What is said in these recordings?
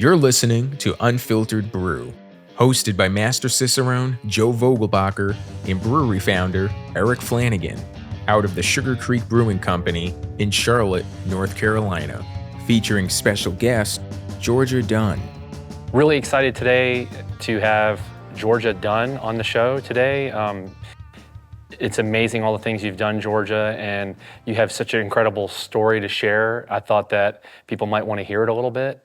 You're listening to Unfiltered Brew, hosted by Master Cicerone Joe Vogelbacher and brewery founder Eric Flanagan, out of the Sugar Creek Brewing Company in Charlotte, North Carolina, featuring special guest Georgia Dunn. Really excited today to have Georgia Dunn on the show today. It's amazing all the things you've done, Georgia, and you have such an incredible story to share. I thought that people might want to hear it a little bit.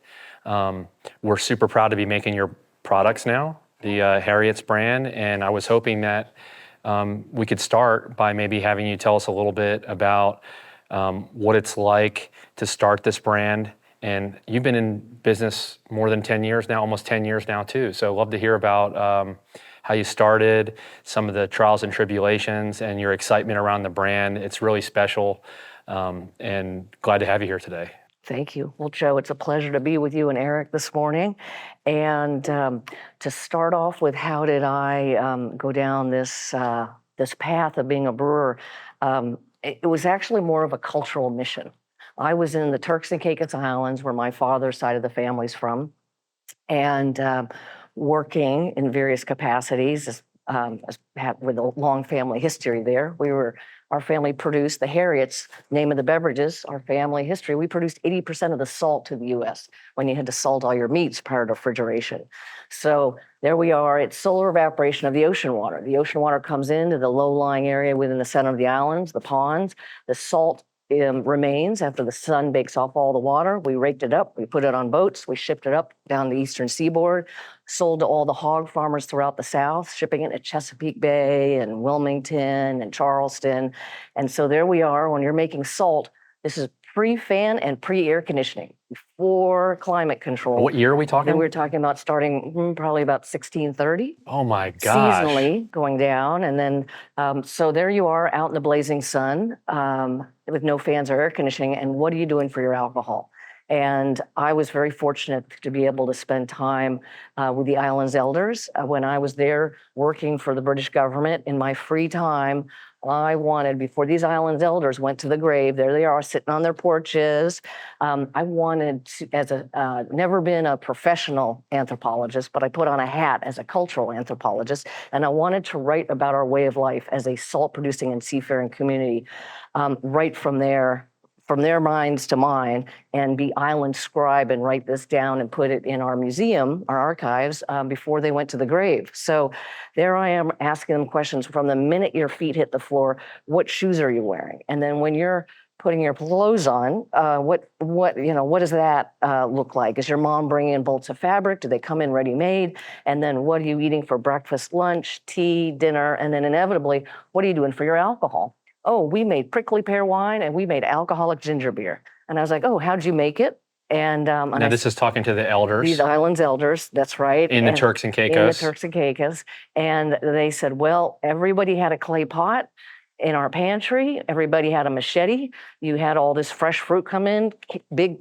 We're super proud to be making your products now, the Harriot's brand, and I was hoping that we could start by maybe having you tell us a little bit about what it's like to start this brand. And you've been in business more than 10 years now, almost 10 years now too. So love to hear about how you started, some of the trials and tribulations, and your excitement around the brand. It's really special, and glad to have you here today. Thank you. Well, Joe, it's a pleasure to be with you and Eric this morning. And to start off with, how did I go down this path of being a brewer? It was actually more of a cultural mission. I was in the Turks and Caicos Islands, where my father's side of the family's from, and working in various capacities with a long family history there. Our family produced the Harriots, name of the beverages, our family history. We produced 80% of the salt to the U.S. when you had to salt all your meats prior to refrigeration. So there we are. It's solar evaporation of the ocean water. The ocean water comes into the low-lying area within the center of the islands, the ponds. The salt remains after the sun bakes off all the water. We raked it up, we put it on boats, we shipped it up down the eastern seaboard, sold to all the hog farmers throughout the South, shipping it at Chesapeake Bay and Wilmington and Charleston. And so there we are. When you're making salt, this is pre-fan and pre-air conditioning, before climate control. What year are we talking? And we're talking about starting probably about 1630. Oh my gosh. Seasonally going down. And then, so there you are out in the blazing sun with no fans or air conditioning. And what are you doing for your alcohol? And I was very fortunate to be able to spend time with the island's elders. When I was there working for the British government in my free time, I wanted, before these island's elders went to the grave, there they are sitting on their porches. I wanted to, never been a professional anthropologist, but I put on a hat as a cultural anthropologist, and I wanted to write about our way of life as a salt-producing and seafaring community, right from their minds to mine, and be island scribe and write this down and put it in our museum, our archives, before they went to the grave. So there I am asking them questions from the minute your feet hit the floor. What shoes are you wearing? And then when you're putting your clothes on, what does that look like? Is your mom bringing in bolts of fabric? Do they come in ready-made? And then what are you eating for breakfast, lunch, tea, dinner? And then inevitably, what are you doing for your alcohol? Oh, we made prickly pear wine and we made alcoholic ginger beer. And I was like, oh, how'd you make it? And now this is talking to the elders. These islands elders, that's right. In the Turks and Caicos. In the Turks and Caicos. And they said, well, everybody had a clay pot in our pantry. Everybody had a machete. You had all this fresh fruit come in, big,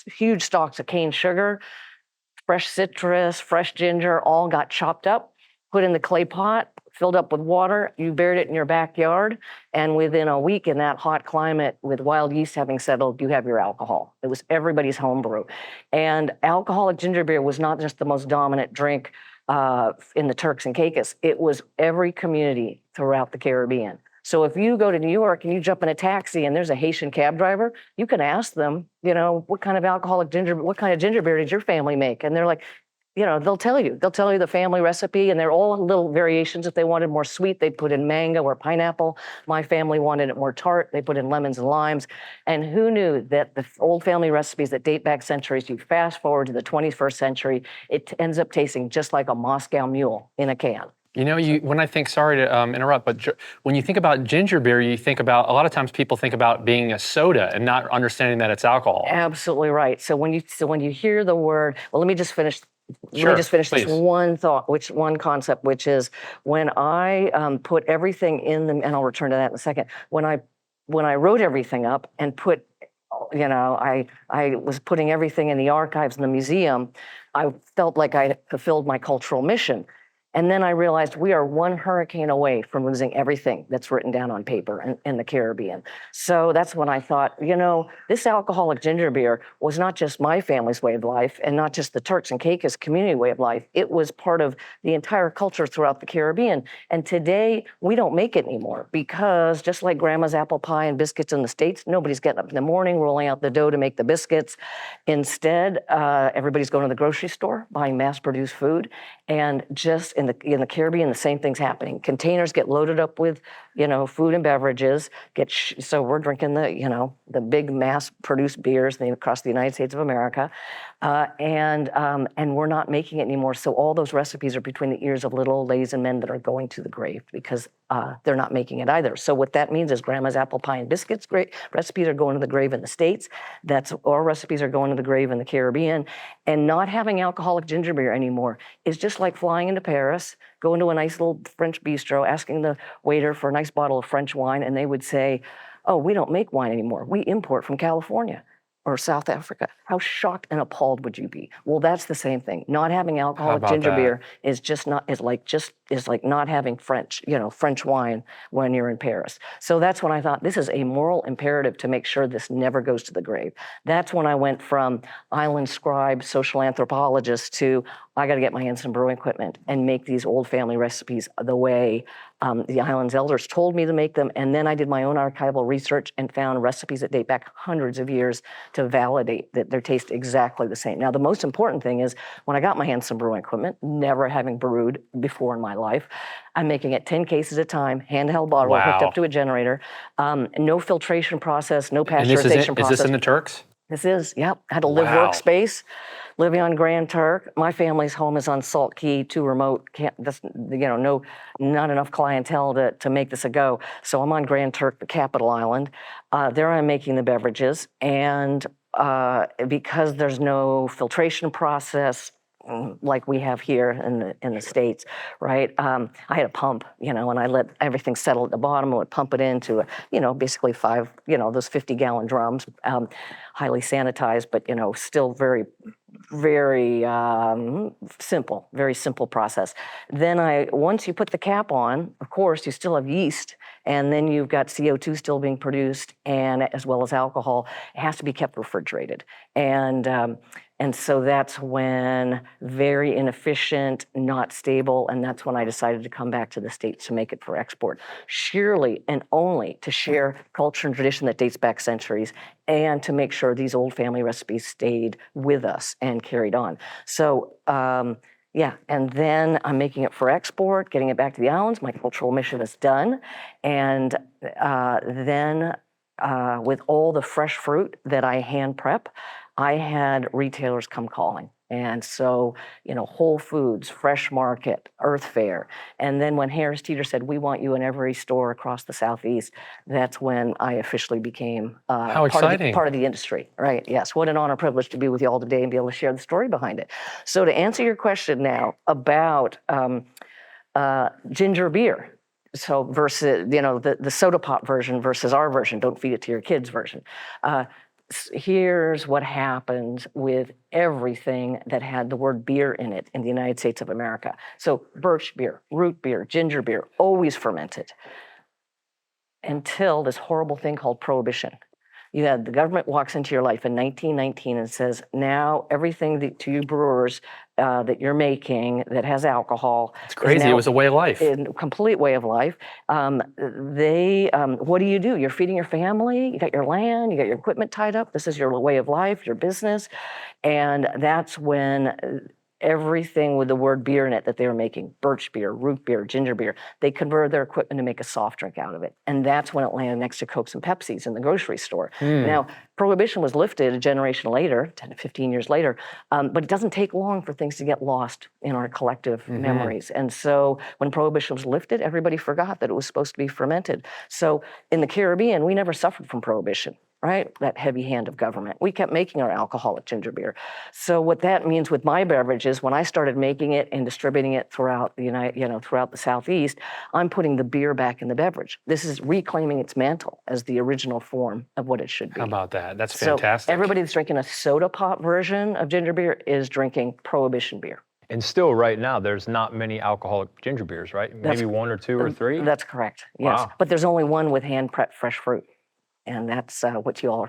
huge stalks of cane sugar, fresh citrus, fresh ginger, all got chopped up, put in the clay pot, filled up with water. You buried it in your backyard, and within a week in that hot climate, with wild yeast having settled, you have your alcohol. It was everybody's home brew. And alcoholic ginger beer was not just the most dominant drink in the Turks and Caicos. It was every community throughout the Caribbean. So if you go to New York and you jump in a taxi and there's a Haitian cab driver, you can ask them, what kind of ginger beer did your family make? And they're like, they'll tell you the family recipe, and they're all little variations. If they wanted more sweet, they'd put in mango or pineapple. My family wanted it more tart. They put in lemons and limes. And who knew that the old family recipes that date back centuries, you fast forward to the 21st century, it ends up tasting just like a Moscow Mule in a can. When I think, sorry to interrupt, but when you think about ginger beer, you think about, a lot of times people think about being a soda and not understanding that it's alcohol. Absolutely right. So when you hear the word, well, let me just finish Sure, this please. one concept, which is when I put everything in them, and I'll return to that in a second. When I wrote everything up and put, I was putting everything in the archives in the museum, I felt like I fulfilled my cultural mission. And then I realized we are one hurricane away from losing everything that's written down on paper in the Caribbean. So that's when I thought, this alcoholic ginger beer was not just my family's way of life and not just the Turks and Caicos community way of life. It was part of the entire culture throughout the Caribbean. And today we don't make it anymore because just like grandma's apple pie and biscuits in the States, nobody's getting up in the morning, rolling out the dough to make the biscuits. Instead, everybody's going to the grocery store, buying mass-produced food. And just in the Caribbean, the same thing's happening. Containers get loaded up with, food and beverages. So we're drinking the big mass-produced beers across the United States of America, and we're not making it anymore. So all those recipes are between the ears of little old ladies and men that are going to the grave because they're not making it either. So what that means is grandma's apple pie and biscuits recipes are going to the grave in the States. Our recipes are going to the grave in the Caribbean, and not having alcoholic ginger beer anymore is just like flying into Paris, going to a nice little French bistro, asking the waiter for a nice bottle of French wine, and they would say, "Oh, we don't make wine anymore. We import from California or South Africa." How shocked and appalled would you be? Well, that's the same thing. Not having alcoholic ginger beer is like not having French wine when you're in Paris. So that's when I thought this is a moral imperative to make sure this never goes to the grave. That's when I went from island scribe, social anthropologist to I got to get my hands on brewing equipment and make these old family recipes the way the island's elders told me to make them. And then I did my own archival research and found recipes that date back hundreds of years to validate that their taste exactly the same. Now, the most important thing is when I got my hands on brewing equipment, never having brewed before in my life, I'm making it 10 cases at a time, handheld bottle hooked up to a generator, no filtration process, no pasteurization process. Is this in the Turks? This is, yep. I had a live workspace, living on Grand Turk. My family's home is on Salt Key, too remote. Not enough clientele to make this a go. So I'm on Grand Turk, the capital island. There I'm making the beverages, and because there's no filtration process like we have here in the States, right? I had a pump, and I let everything settle at the bottom. I would pump it into, basically those 50-gallon drums, highly sanitized, but, still very, very very simple process. Then once you put the cap on, of course, you still have yeast, and then you've got CO2 still being produced, and as well as alcohol. It has to be kept refrigerated. And so that's when very inefficient, not stable, and that's when I decided to come back to the States to make it for export. Surely and only to share culture and tradition that dates back centuries and to make sure these old family recipes stayed with us and carried on. So, and then I'm making it for export, getting it back to the islands. My cultural mission is done. And then with all the fresh fruit that I hand prep, I had retailers come calling. And so, Whole Foods, Fresh Market, Earth Fare. And then when Harris Teeter said, "We want you in every store across the Southeast," that's when I officially became How exciting. part of the industry, right? Yes, what an honor, privilege to be with you all today and be able to share the story behind it. So to answer your question now about ginger beer, so versus, the soda pop version versus our version, don't feed it to your kids version. Here's what happened with everything that had the word beer in it in the United States of America. So birch beer, root beer, ginger beer, always fermented until this horrible thing called Prohibition. The government walks into your life in 1919 and says, now everything to you brewers that you're making that has alcohol. It's crazy. It was a way of life. A complete way of life. What do? You're feeding your family. You got your land. You got your equipment tied up. This is your way of life, your business. And that's when everything with the word beer in it that they were making, birch beer, root beer, ginger beer, they converted their equipment to make a soft drink out of it. And that's when it landed next to Cokes and Pepsis in the grocery store. Now, Prohibition was lifted a generation later, 10 to 15 years later, but it doesn't take long for things to get lost in our collective memories. And so when Prohibition was lifted, everybody forgot that it was supposed to be fermented. So in the Caribbean, we never suffered from Prohibition. Right? That heavy hand of government. We kept making our alcoholic ginger beer. So what that means with my beverages, when I started making it and distributing it throughout the throughout the Southeast, I'm putting the beer back in the beverage. This is reclaiming its mantle as the original form of what it should be. How about that? That's fantastic. So everybody that's drinking a soda pop version of ginger beer is drinking Prohibition beer. And still right now, there's not many alcoholic ginger beers, right? Maybe one or two or three? That's correct, yes. Wow. But there's only one with hand-prepped fresh fruit. And that's what you all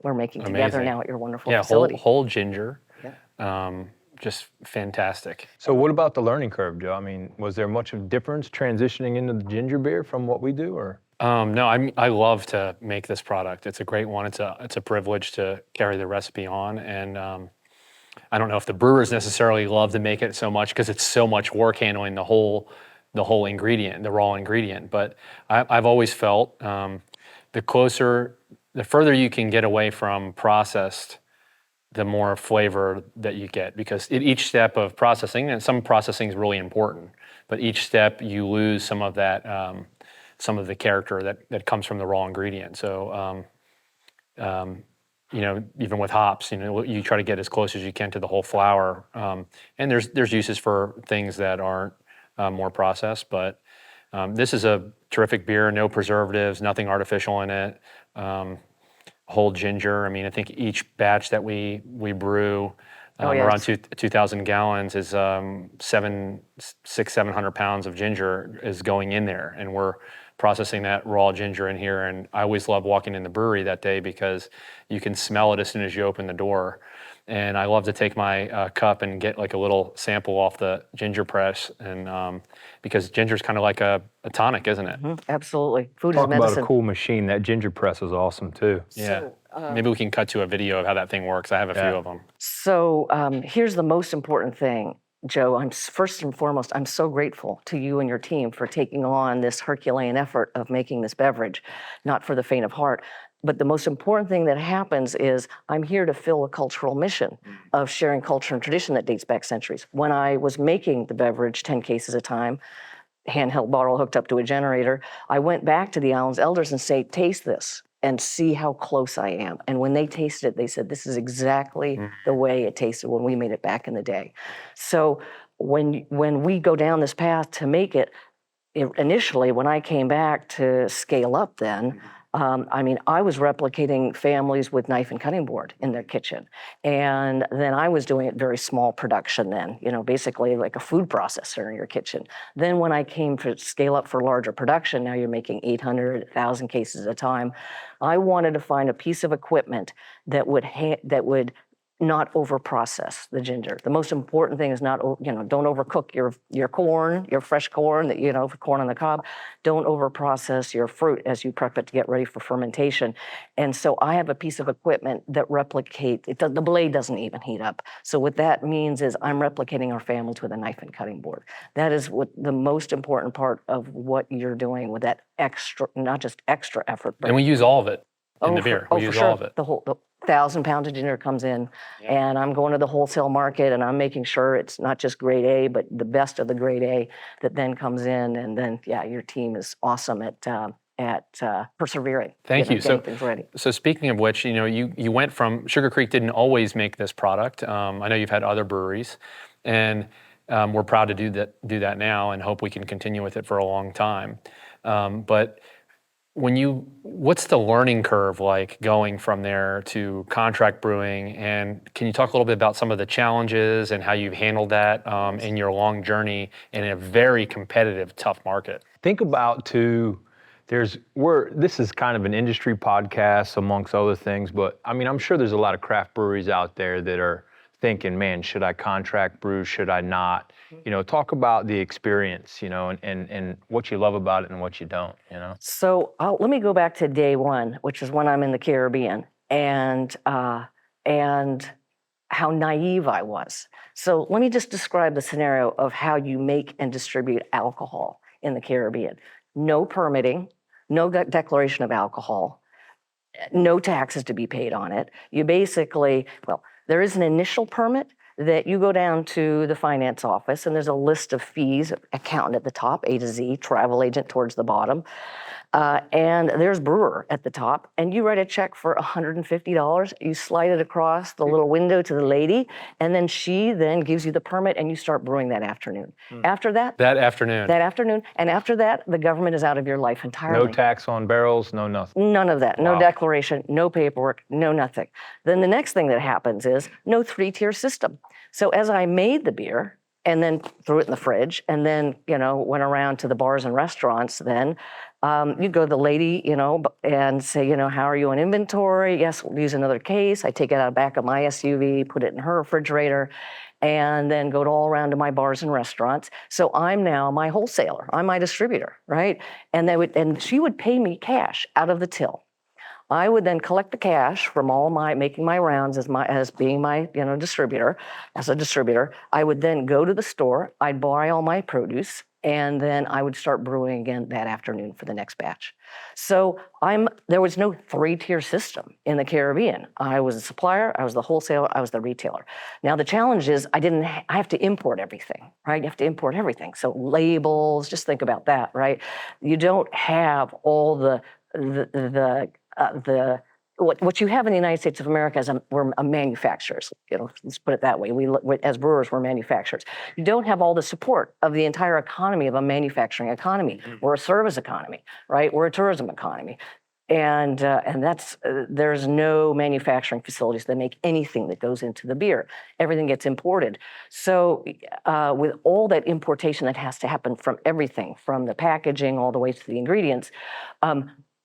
we're making together Amazing. now at your wonderful Yeah, facility. whole ginger. Yeah. Just fantastic. So what about the learning curve, Joe? I mean, was there much of a difference transitioning into the ginger beer from what we do, or? No, I love to make this product. It's a great one. It's a privilege to carry the recipe on, and I don't know if the brewers necessarily love to make it so much because it's so much work handling the whole ingredient, the raw ingredient. But I've always felt the further you can get away from processed, the more flavor that you get, because each step of processing, and some processing is really important, but each step you lose some of that, some of the character that comes from the raw ingredient. So, even with hops, you try to get as close as you can to the whole flower. And there's uses for things that aren't more processed, but this is a terrific beer, no preservatives, nothing artificial in it. Whole ginger. I mean, I think each batch that we brew, around 2,000 gallons, is 700 pounds of ginger is going in there, and we're processing that raw ginger in here. And I always love walking in the brewery that day because you can smell it as soon as you open the door. And I love to take my cup and get like a little sample off the ginger press, and because ginger is kind of like a tonic, isn't it? Mm-hmm. Absolutely. Food Talk is medicine. about a cool machine. That ginger press is awesome too. Yeah. Maybe we can cut to a video of how that thing works. I have a few of them. So here's the most important thing, Joe. First and foremost, I'm so grateful to you and your team for taking on this Herculean effort of making this beverage, not for the faint of heart. But the most important thing that happens is I'm here to fill a cultural mission of sharing culture and tradition that dates back centuries. When I was making the beverage 10 cases a time, handheld bottle hooked up to a generator, I went back to the island's elders and say, taste this and see how close I am. And when they tasted it, they said, this is exactly the way it tasted when we made it back in the day. So when we go down this path to make it, initially, when I came back to scale up then, I was replicating families with knife and cutting board in their kitchen. And then I was doing it very small production then, basically like a food processor in your kitchen. Then when I came to scale up for larger production, now you're making 800, 1,000 cases at a time, I wanted to find a piece of equipment that would not over-process the ginger. The most important thing is don't overcook your corn, your fresh corn, corn on the cob. Don't over-process your fruit as you prep it to get ready for fermentation. And so I have a piece of equipment that replicates, the blade doesn't even heat up. So what that means is I'm replicating our families with a knife and cutting board. That is what the most important part of what you're doing with that extra, not just extra effort. And we use all of it in the beer. We use all of it. The 1,000 pounds of ginger comes in, and I'm going to the wholesale market, and I'm making sure it's not just grade A, but the best of the grade A that then comes in, and then your team is awesome at persevering. Thank you. Getting things ready. So speaking of which, you went from Sugar Creek didn't always make this product. I know you've had other breweries, and we're proud to do that now, and hope we can continue with it for a long time. But what's the learning curve like going from there to contract brewing? And can you talk a little bit about some of the challenges and how you've handled that in your long journey in a very competitive, tough market? Think about this is kind of an industry podcast amongst other things, but I'm sure there's a lot of craft breweries out there that are thinking, man, should I contract brew? Should I not? Talk about the experience, and what you love about it and what you don't, So let me go back to day one, which is when I'm in the Caribbean, and how naive I was. So let me just describe the scenario of how you make and distribute alcohol in the Caribbean. No permitting, no declaration of alcohol, no taxes to be paid on it. You basically, there is an initial permit that you go down to the finance office, and there's a list of fees, accountant at the top, A to Z, travel agent towards the bottom, and there's brewer at the top, and you write a check for $150. You slide it across the little window to the lady, and then she then gives you the permit, and you start brewing that afternoon. After that? That afternoon. And after that, the government is out of your life entirely. No tax on barrels, no nothing. None of that. Wow. No declaration, no paperwork, no nothing. Then the next thing that happens is no 3-tier system. So as I made the beer, and then threw it in the fridge, and then, went around to the bars and restaurants then. You'd go to the lady, and say, how are you on inventory? Yes, we'll use another case. I take it out of the back of my SUV, put it in her refrigerator, and then go all around to my bars and restaurants. So I'm now my wholesaler. I'm my distributor, right? And she would pay me cash out of the till. I would then collect the cash from making my rounds as being my distributor. As a distributor, I would then go to the store. I'd buy all my produce, and then I would start brewing again that afternoon for the next batch. So there was no 3-tier system in the Caribbean. I was a supplier, I was the wholesaler, I was the retailer. Now the challenge is I have to import everything, right? You have to import everything. So labels, just think about that, right? You don't have all what you have in the United States of America is we're manufacturers. Let's put it that way. As brewers, we're manufacturers. You don't have all the support of the entire economy of a manufacturing economy. We're a service economy, right? We're a tourism economy, and there's no manufacturing facilities that make anything that goes into the beer. Everything gets imported. So with all that importation that has to happen from everything, from the packaging all the way to the ingredients.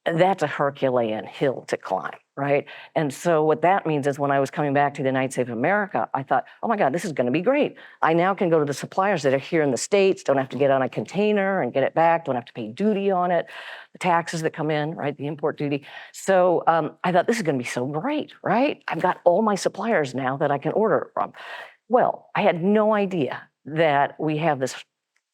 That's a Herculean hill to climb, right? And so what that means is when I was coming back to the United States of America, I thought, oh my God, this is going to be great. I now can go to the suppliers that are here in the States, don't have to get on a container and get it back, don't have to pay duty on it, the taxes that come in, right, the import duty. So I thought, this is going to be so great, right? I've got all my suppliers now that I can order from. Well, I had no idea that we have this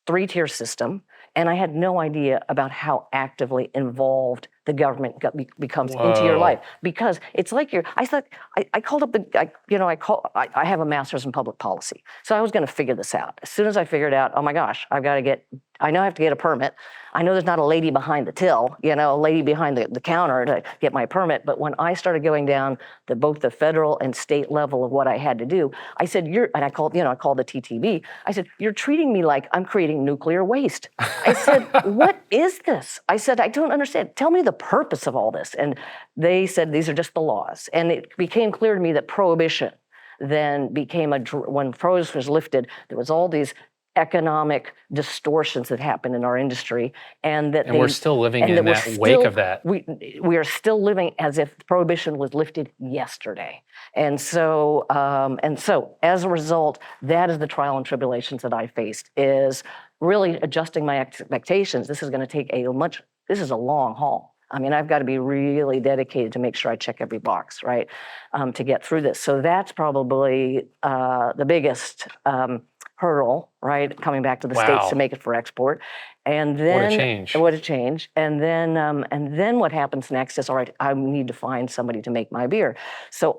3-tier system, and I had no idea about how actively involved the government becomes into your life, because it's like I called up I have a master's in public policy, so I was going to figure this out. As soon as I figured out, oh my gosh, I know I have to get a permit. I know there's not a lady behind the till, a lady behind the counter to get my permit. But when I started going down both the federal and state level of what I had to do, I said, I called the TTB. I said, you're treating me like I'm creating nuclear waste. I said, what is this? I said, I don't understand. Tell me the purpose of all this. And they said, these are just the laws. And it became clear to me that prohibition then became when prohibition was lifted, there was all these economic distortions that happen in our industry, and we're still living in that wake of that. We are still living as if prohibition was lifted yesterday, and so as a result, that is the trial and tribulations that I faced, is really adjusting my expectations. This is going to take this is a long haul. I mean, I've got to be really dedicated to make sure I check every box, right, to get through this. So that's probably the biggest hurdle, right, coming back to the States to make it for export. And then what a change. And then what happens next is, all right, I need to find somebody to make my beer. So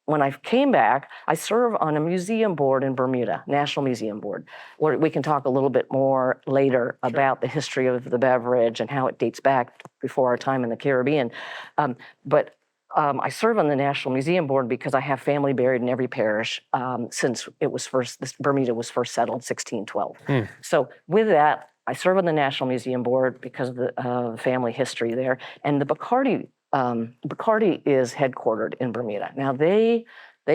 when I came back, I serve on a museum board in Bermuda, National Museum Board, where we can talk a little bit more later about the history of the beverage and how it dates back before our time in the Caribbean. But I serve on the National Museum Board because I have family buried in every parish since Bermuda was first settled in 1612. So with that, I serve on the National Museum Board because of the family history there. And the Bacardi is headquartered in Bermuda. Now they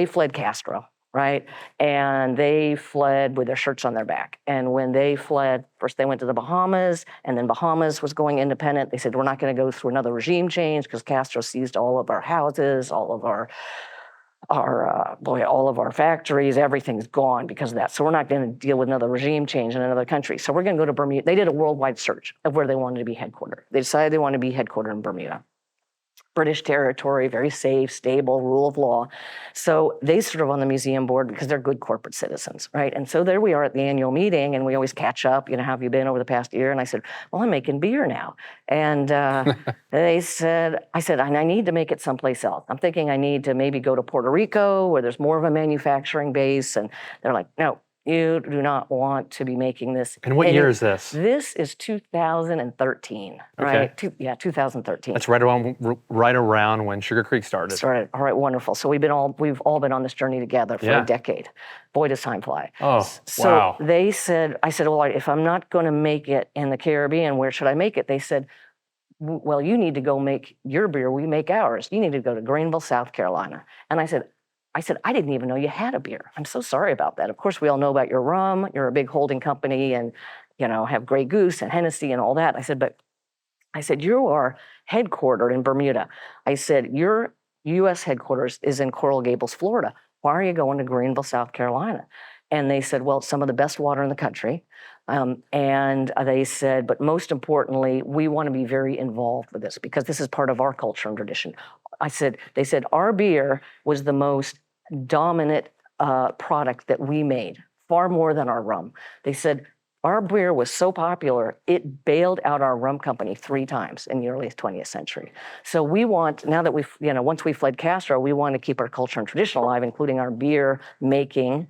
fled Castro, right? And they fled with their shirts on their back. And when they fled, first they went to the Bahamas, and then Bahamas was going independent. They said, we're not going to go through another regime change because Castro seized all of our houses, all of our factories, everything's gone because of that. So we're not going to deal with another regime change in another country. So we're going to go to Bermuda. They did a worldwide search of where they wanted to be headquartered. They decided they wanted to be headquartered in Bermuda. British territory, very safe, stable, rule of law. So they serve on the museum board because they're good corporate citizens, right? And so there we are at the annual meeting, and we always catch up, how have you been over the past year? And I said, well, I'm making beer now. And I said, I need to make it someplace else. I'm thinking I need to maybe go to Puerto Rico where there's more of a manufacturing base. And they're like, no, you do not want to be making this. And what year is this? This is 2013, right? 2013. That's right around when Sugar Creek started. All right, wonderful. So we've all been on this journey together for a decade. Boy, does time fly. Oh, so wow. I said, well, if I'm not going to make it in the Caribbean, where should I make it? They said, well, you need to go make your beer. We make ours. You need to go to Greenville, South Carolina. And I said, I said, I didn't even know you had a beer. I'm so sorry about that. Of course, we all know about your rum. You're a big holding company and, have Grey Goose and Hennessy and all that. I said, you are headquartered in Bermuda. I said, your U.S. headquarters is in Coral Gables, Florida. Why are you going to Greenville, South Carolina? And they said, well, it's some of the best water in the country. And they said, but most importantly, we want to be very involved with this because this is part of our culture and tradition. They said, our beer was the most dominant product that we made, far more than our rum. They said, our beer was so popular, it bailed out our rum company 3 times in the early 20th century. So we want, now that once we fled Castro, we want to keep our culture and tradition alive, including our beer making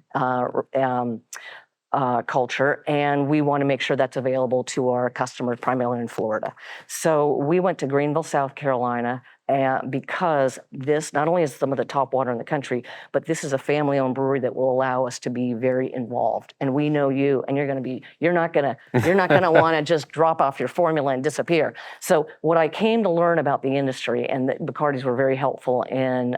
culture, and we want to make sure that's available to our customers, primarily in Florida. So we went to Greenville, South Carolina, because this not only is some of the top water in the country, but this is a family-owned brewery that will allow us to be very involved. And we know you, and you're not gonna want to just drop off your formula and disappear. So what I came to learn about the industry, and the Bacardis were very helpful in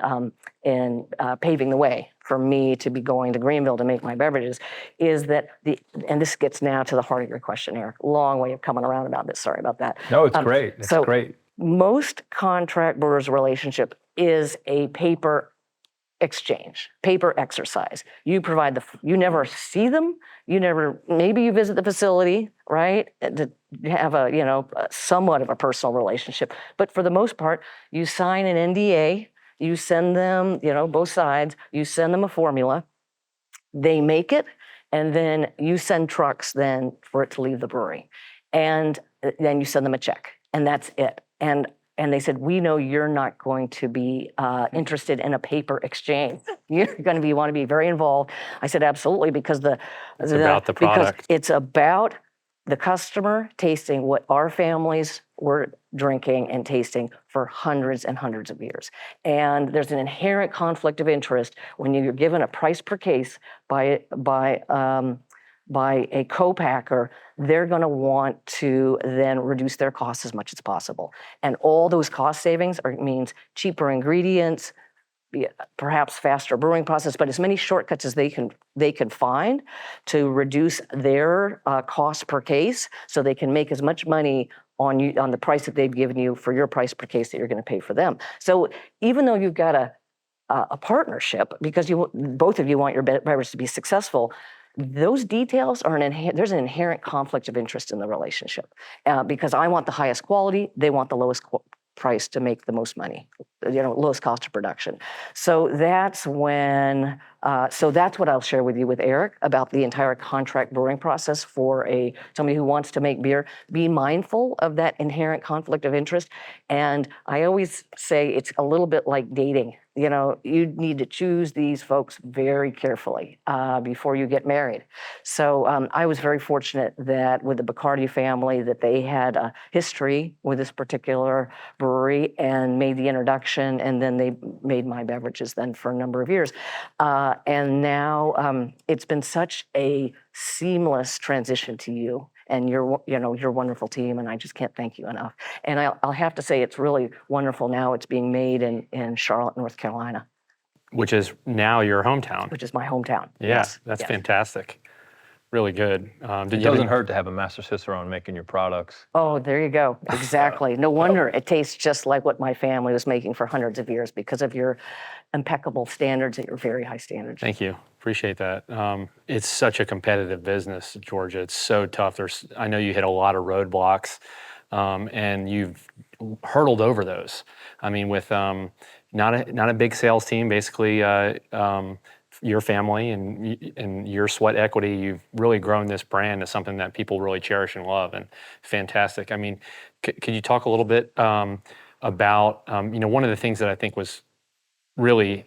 paving the way for me to be going to Greenville to make my beverages, is that and this gets now to the heart of your question, Eric. Long way of coming around about this. Sorry about that. No, it's great. It's great. Most contract brewers' relationship is a paper exchange, paper exercise. You provide you never see them. Maybe you visit the facility, right? To have somewhat of a personal relationship. But for the most part, you sign an NDA, you send them, both sides, you send them a formula, they make it, and then you send trucks then for it to leave the brewery. And then you send them a check, and that's it. And they said, we know you're not going to be interested in a paper exchange. You're going to want to be very involved. I said, absolutely, because it's about the product. Because it's about the customer tasting what our families were drinking and tasting for hundreds and hundreds of years. And there's an inherent conflict of interest when you're given a price per case by a co-packer. They're going to want to then reduce their costs as much as possible. And all those cost savings means cheaper ingredients, perhaps faster brewing process, but as many shortcuts as they can find to reduce their cost per case, so they can make as much money on the price that they've given you for your price per case that you're going to pay for them. So even though you've got a partnership, because both of you want your beverage to be successful, those details there's an inherent conflict of interest in the relationship, because I want the highest quality, they want the lowest price to make the most money, lowest cost of production. So that's when, that's what I'll share with you with Eric about the entire contract brewing process for somebody who wants to make beer. Be mindful of that inherent conflict of interest. And I always say it's a little bit like dating. You need to choose these folks very carefully before you get married. So I was very fortunate that with the Bacardi family, that they had a history with this particular brewery and made the introduction, and then they made my beverages then for a number of years. And now it's been such a seamless transition to you and your wonderful team, and I just can't thank you enough. And I'll have to say it's really wonderful now. It's being made in Charlotte, North Carolina. Which is now your hometown. Which is my hometown. Yeah, yes. That's yes. fantastic. Really good. It doesn't hurt to have a Master Cicerone making your products. Oh, there you go. Exactly. No wonder it tastes just like what my family was making for hundreds of years because of your impeccable standards at your very high standards. Thank you. Appreciate that. It's such a competitive business, Georgia. It's so tough. I know you hit a lot of roadblocks, and you've hurdled over those. I mean, with not a big sales team, basically. Your family and your sweat equity, you've really grown this brand to something that people really cherish and love, and fantastic. I mean, could you talk a little bit about, one of the things that I think was really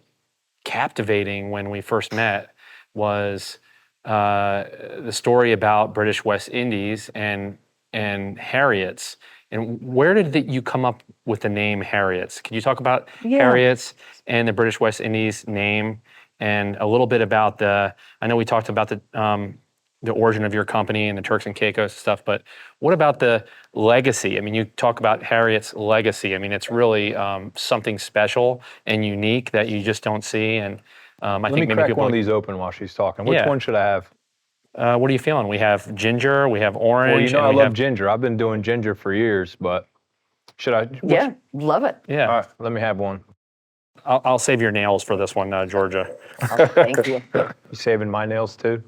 captivating when we first met was the story about British West Indies and Harriots. And where did you come up with the name Harriots? Can you talk about Harriots and the British West Indies name? And a little bit about I know we talked about the origin of your company and the Turks and Caicos stuff, but what about the legacy? I mean, you talk about Harriot's legacy. I mean, it's really something special and unique that you just don't see. And I Let think me maybe crack people. one of these open while she's talking. Which Yeah. one should I have? What are you feeling? We have ginger, we have orange. Well, you know and I we love have, ginger. I've been doing ginger for years, but should I? Yeah, love it. Yeah. All right, let me have one. I'll save your nails for this one, Georgia. Oh, thank you. You saving my nails too?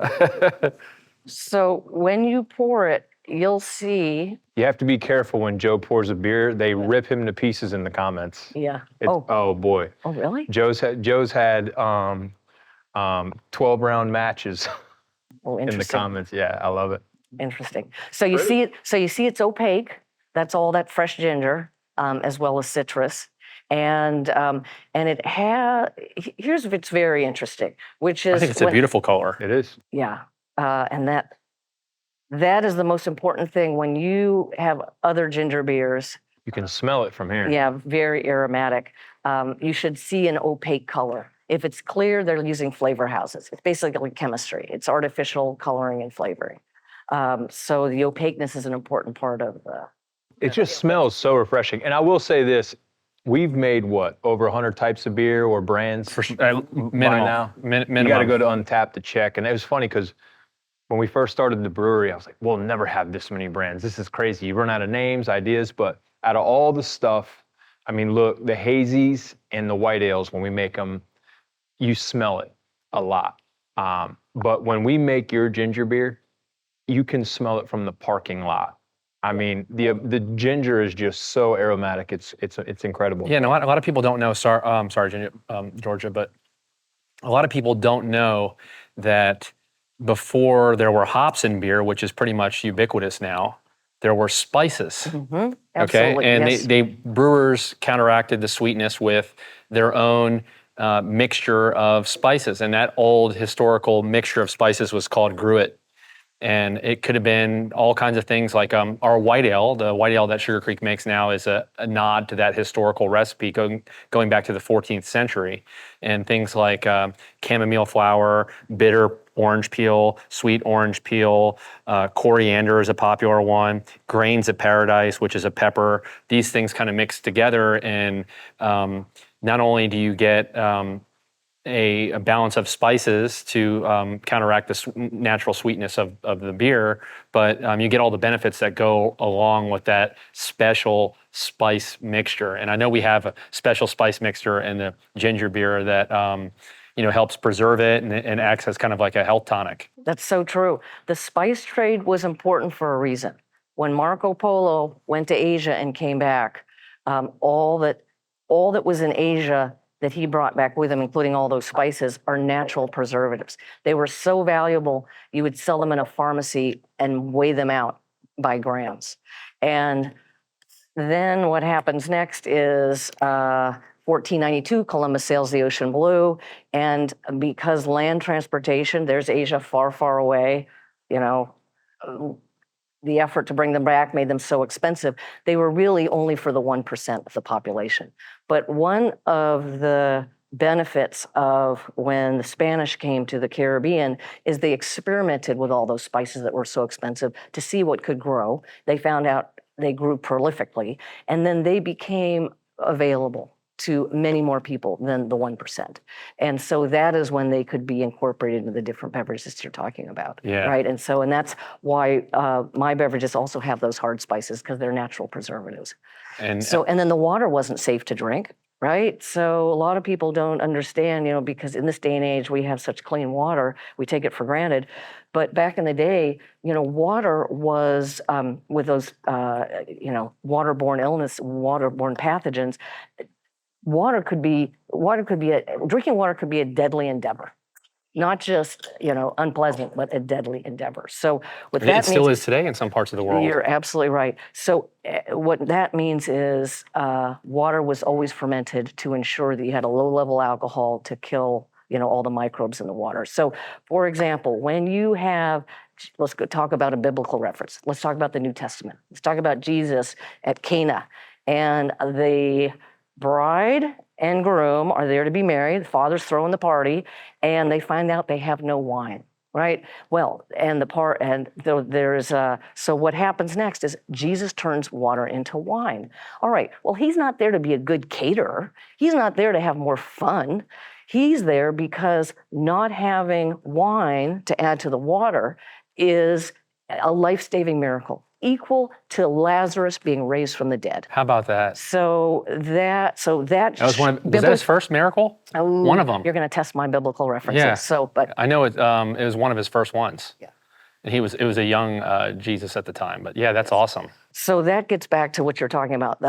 So when you pour it, you'll see. You have to be careful when Joe pours a beer. They rip him to pieces in the comments. Yeah. Oh boy. Oh, really? Joe's had 12 round matches Oh, in the interesting. comments. Yeah, I love it. Interesting. So you see it. So you see it's opaque. That's all that fresh ginger, as well as citrus, and it has. Here's what's very interesting, which is I think it's a beautiful color. It is. Yeah, and that is the most important thing when you have other ginger beers. You can smell it from here. Yeah, very aromatic. You should see an opaque color. If it's clear, they're using flavor houses. It's basically chemistry. It's artificial coloring and flavoring. So the opaqueness is an important part of the. It just smells so refreshing. And I will say this, we've made what, over 100 types of beer or brands Minimum. by now? Minimum. You got to go to Untappd to check. And it was funny because when we first started the brewery, I was like, we'll never have this many brands. This is crazy. You run out of names, ideas, but out of all the stuff, I mean, look, the hazies and the white ales, when we make them, you smell it a lot. But when we make your ginger beer, you can smell it from the parking lot. I mean, the ginger is just so aromatic. It's incredible. Yeah, no, a lot of people don't know. Sorry, Ginger, Georgia, but a lot of people don't know that before there were hops in beer, which is pretty much ubiquitous now, there were spices. Mm-hmm. Okay, Absolutely, and yes. they brewers counteracted the sweetness with their own mixture of spices, and that old historical mixture of spices was called gruit. And it could have been all kinds of things like our white ale. The white ale that Sugar Creek makes now is a nod to that historical recipe going back to the 14th century. And things like chamomile flower, bitter orange peel, sweet orange peel, coriander is a popular one, grains of paradise, which is a pepper. These things kind of mix together, and not only do you get a balance of spices to counteract the natural sweetness of the beer, but you get all the benefits that go along with that special spice mixture. And I know we have a special spice mixture in the ginger beer that helps preserve it and acts as kind of like a health tonic. That's so true. The spice trade was important for a reason. When Marco Polo went to Asia and came back, all that was in Asia that he brought back with him, including all those spices, are natural preservatives. They were so valuable, you would sell them in a pharmacy and weigh them out by grams. And then what happens next is 1492, Columbus sails the ocean blue, and because land transportation, there's Asia far, far away, the effort to bring them back made them so expensive. They were really only for the 1% of the population. But one of the benefits of when the Spanish came to the Caribbean is they experimented with all those spices that were so expensive to see what could grow. They found out they grew prolifically, and then they became available to many more people than the 1%. And so that is when they could be incorporated into the different beverages you're talking about. Yeah. Right. And that's why my beverages also have those hard spices, because they're natural preservatives. And then the water wasn't safe to drink. Right. So a lot of people don't understand, because in this day and age, we have such clean water, we take it for granted. But back in the day, water was with those, waterborne illness, waterborne pathogens. Drinking water could be a deadly endeavor, not just, unpleasant, but a deadly endeavor. So it still is today in some parts of the world. You're absolutely right. So what that means is water was always fermented to ensure that you had a low level alcohol to kill, all the microbes in the water. So for example, when you have, let's go talk about a biblical reference. Let's talk about the New Testament. Let's talk about Jesus at Cana, and the bride and groom are there to be married. The father's throwing the party, and they find out they have no wine, right? Well, so what happens next is Jesus turns water into wine. All right, well, he's not there to be a good caterer. He's not there to have more fun. He's there because not having wine to add to the water is a life-saving miracle, equal to Lazarus being raised from the dead. How about that? That Was that his first miracle? One of them. You're going to test my biblical references. Yeah. So, but I know it was one of his first ones. Yeah. And it was a young Jesus at the time. But yeah, that's awesome. So that gets back to what you're talking about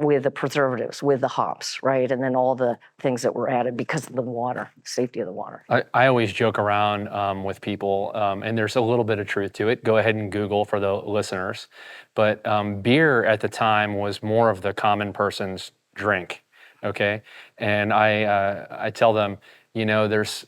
with the preservatives, with the hops, right? And then all the things that were added because of the water, safety of the water. I always joke around with people, and there's a little bit of truth to it. Go ahead and Google for the listeners. But beer at the time was more of the common person's drink, okay? And I tell them, there's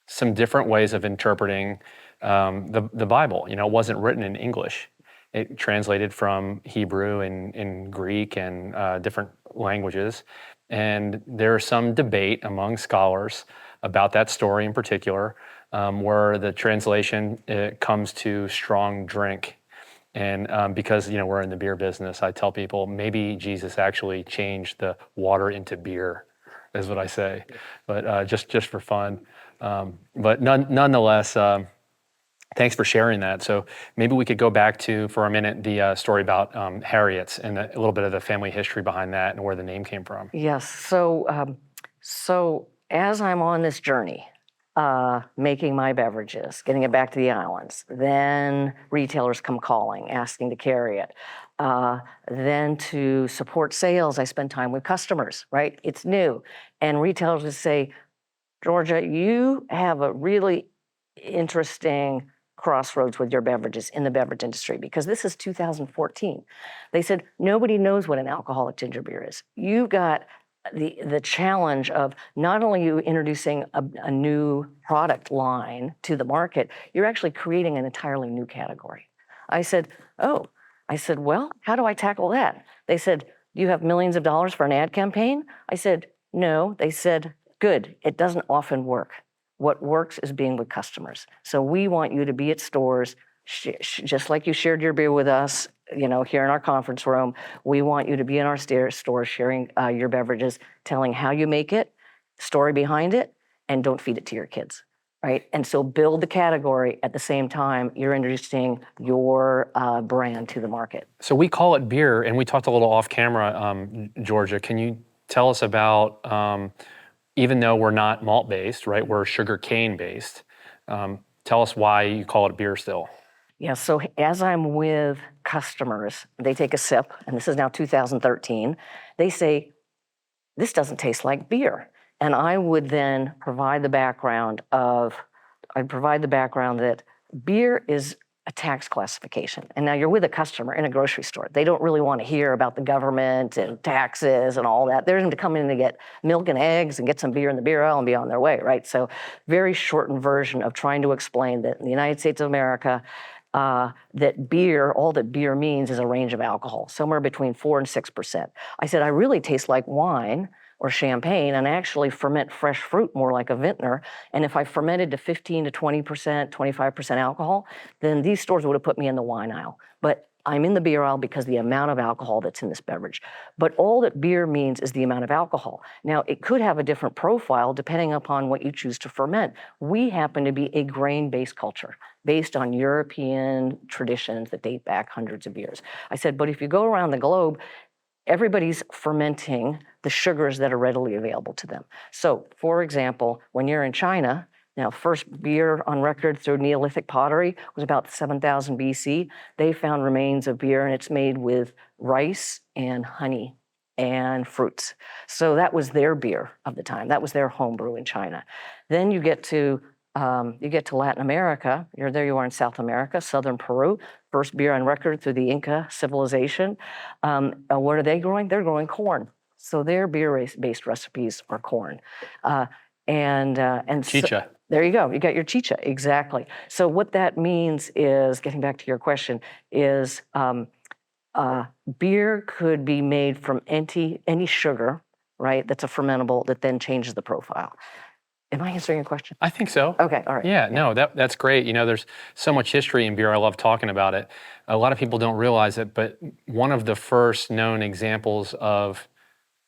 some different ways of interpreting the Bible. It wasn't written in English. It translated from Hebrew and Greek and different languages. And there's some debate among scholars about that story in particular, where the translation comes to strong drink. And because we're in the beer business, I tell people maybe Jesus actually changed the water into beer, is what I say. But just for fun. But nonetheless. Thanks for sharing that. So maybe we could go back to, for a minute, the story about Harriet's and a little bit of the family history behind that and where the name came from. Yes. So as I'm on this journey, making my beverages, getting it back to the islands, then retailers come calling, asking to carry it. Then to support sales, I spend time with customers, right? It's new. And retailers would say, Georgia, you have a really interesting crossroads with your beverages in the beverage industry, because this is 2014. They said, nobody knows what an alcoholic ginger beer is. You've got the challenge of not only you introducing a new product line to the market, you're actually creating an entirely new category. I said, well, how do I tackle that? They said, do you have millions of dollars for an ad campaign? I said, no. They said, good, it doesn't often work. What works is being with customers. So we want you to be at stores, just like you shared your beer with us, here in our conference room. We want you to be in our stores sharing your beverages, telling how you make it, story behind it, and don't feed it to your kids, right? And so build the category at the same time you're introducing your brand to the market. So we call it beer, and we talked a little off camera, Georgia. Can you tell us about, even though we're not malt-based, right? We're sugar cane-based. Tell us why you call it beer still. Yeah, so as I'm with customers, they take a sip, and this is now 2013, they say, this doesn't taste like beer. And I would then provide the background that beer is a tax classification. And now you're with a customer in a grocery store. They don't really want to hear about the government and taxes and all that. They're going to come in to get milk and eggs and get some beer in the beer aisle and be on their way, right? So very shortened version of trying to explain that in the United States of America, that beer, all that beer means is a range of alcohol, somewhere between 4 and 6%. I said, I really taste like wine or champagne, and I actually ferment fresh fruit more like a vintner. And if I fermented to 15 to 20%, 25% alcohol, then these stores would have put me in the wine aisle. But I'm in the beer aisle because of the amount of alcohol that's in this beverage. But all that beer means is the amount of alcohol. Now, it could have a different profile depending upon what you choose to ferment. We happen to be a grain-based culture based on European traditions that date back hundreds of years. I said, but if you go around the globe, everybody's fermenting the sugars that are readily available to them. So, for example, when you're in China, now first beer on record through Neolithic pottery was about 7,000 BC. They found remains of beer, and it's made with rice and honey and fruits. So that was their beer of the time. That was their home brew in China. Then you get to Latin America. There you are in South America, southern Peru. First beer on record through the Inca civilization. What are they growing? They're growing corn. So their beer-based recipes are corn. And Chicha. So, there you go. You got your chicha, exactly. So what that means is, getting back to your question, is beer could be made from any sugar, right? That's a fermentable that then changes the profile. Am I answering your question? I think so. Okay, all right. Yeah, no, that's great. There's so much history in beer. I love talking about it. A lot of people don't realize it, but one of the first known examples of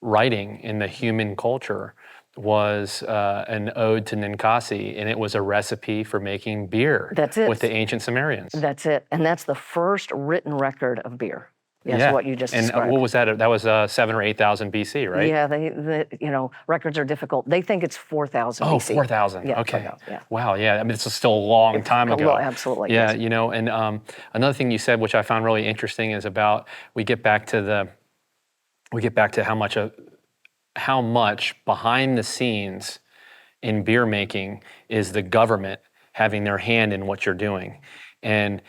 writing in the human culture was an ode to Ninkasi, and it was a recipe for making beer. That's it. With the ancient Sumerians. That's it. And that's the first written record of beer. Yes, Yeah. what you just and described. what was that? That was 7,000 or 8,000 BC, right? Yeah, records are difficult. They think it's 4,000 Oh, BC. 4,000. Yeah, Okay. 4,000, yeah. Wow. Yeah. I mean, it's still a long time ago. Well, absolutely. Yeah. Yes. And another thing you said, which I found really interesting, is about we get back to how much behind the scenes in beer making is the government having their hand in what you're doing, and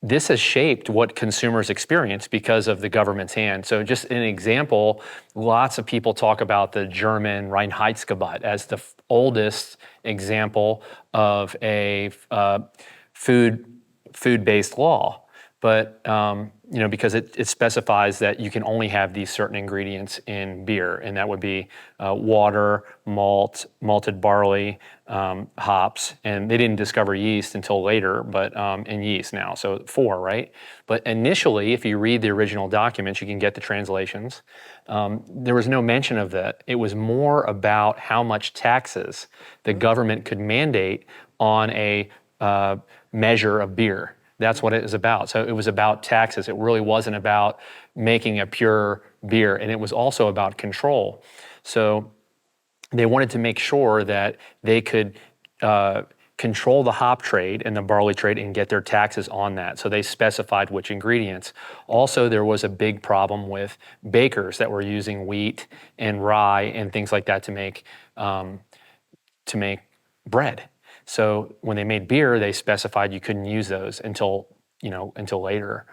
this has shaped what consumers experience because of the government's hand. So just an example, lots of people talk about the German Reinheitsgebot as the oldest example of a food-based law. But because it specifies that you can only have these certain ingredients in beer, and that would be water, malt, malted barley, hops, and they didn't discover yeast until later, but and yeast now, so 4, right? But initially, if you read the original documents, you can get the translations. There was no mention of that. It was more about how much taxes the government could mandate on a measure of beer. That's what it was about. So it was about taxes. It really wasn't about making a pure beer, and it was also about control. So they wanted to make sure that they could control the hop trade and the barley trade and get their taxes on that. So they specified which ingredients. Also, there was a big problem with bakers that were using wheat and rye and things like that to make bread. So when they made beer, they specified you couldn't use those until later.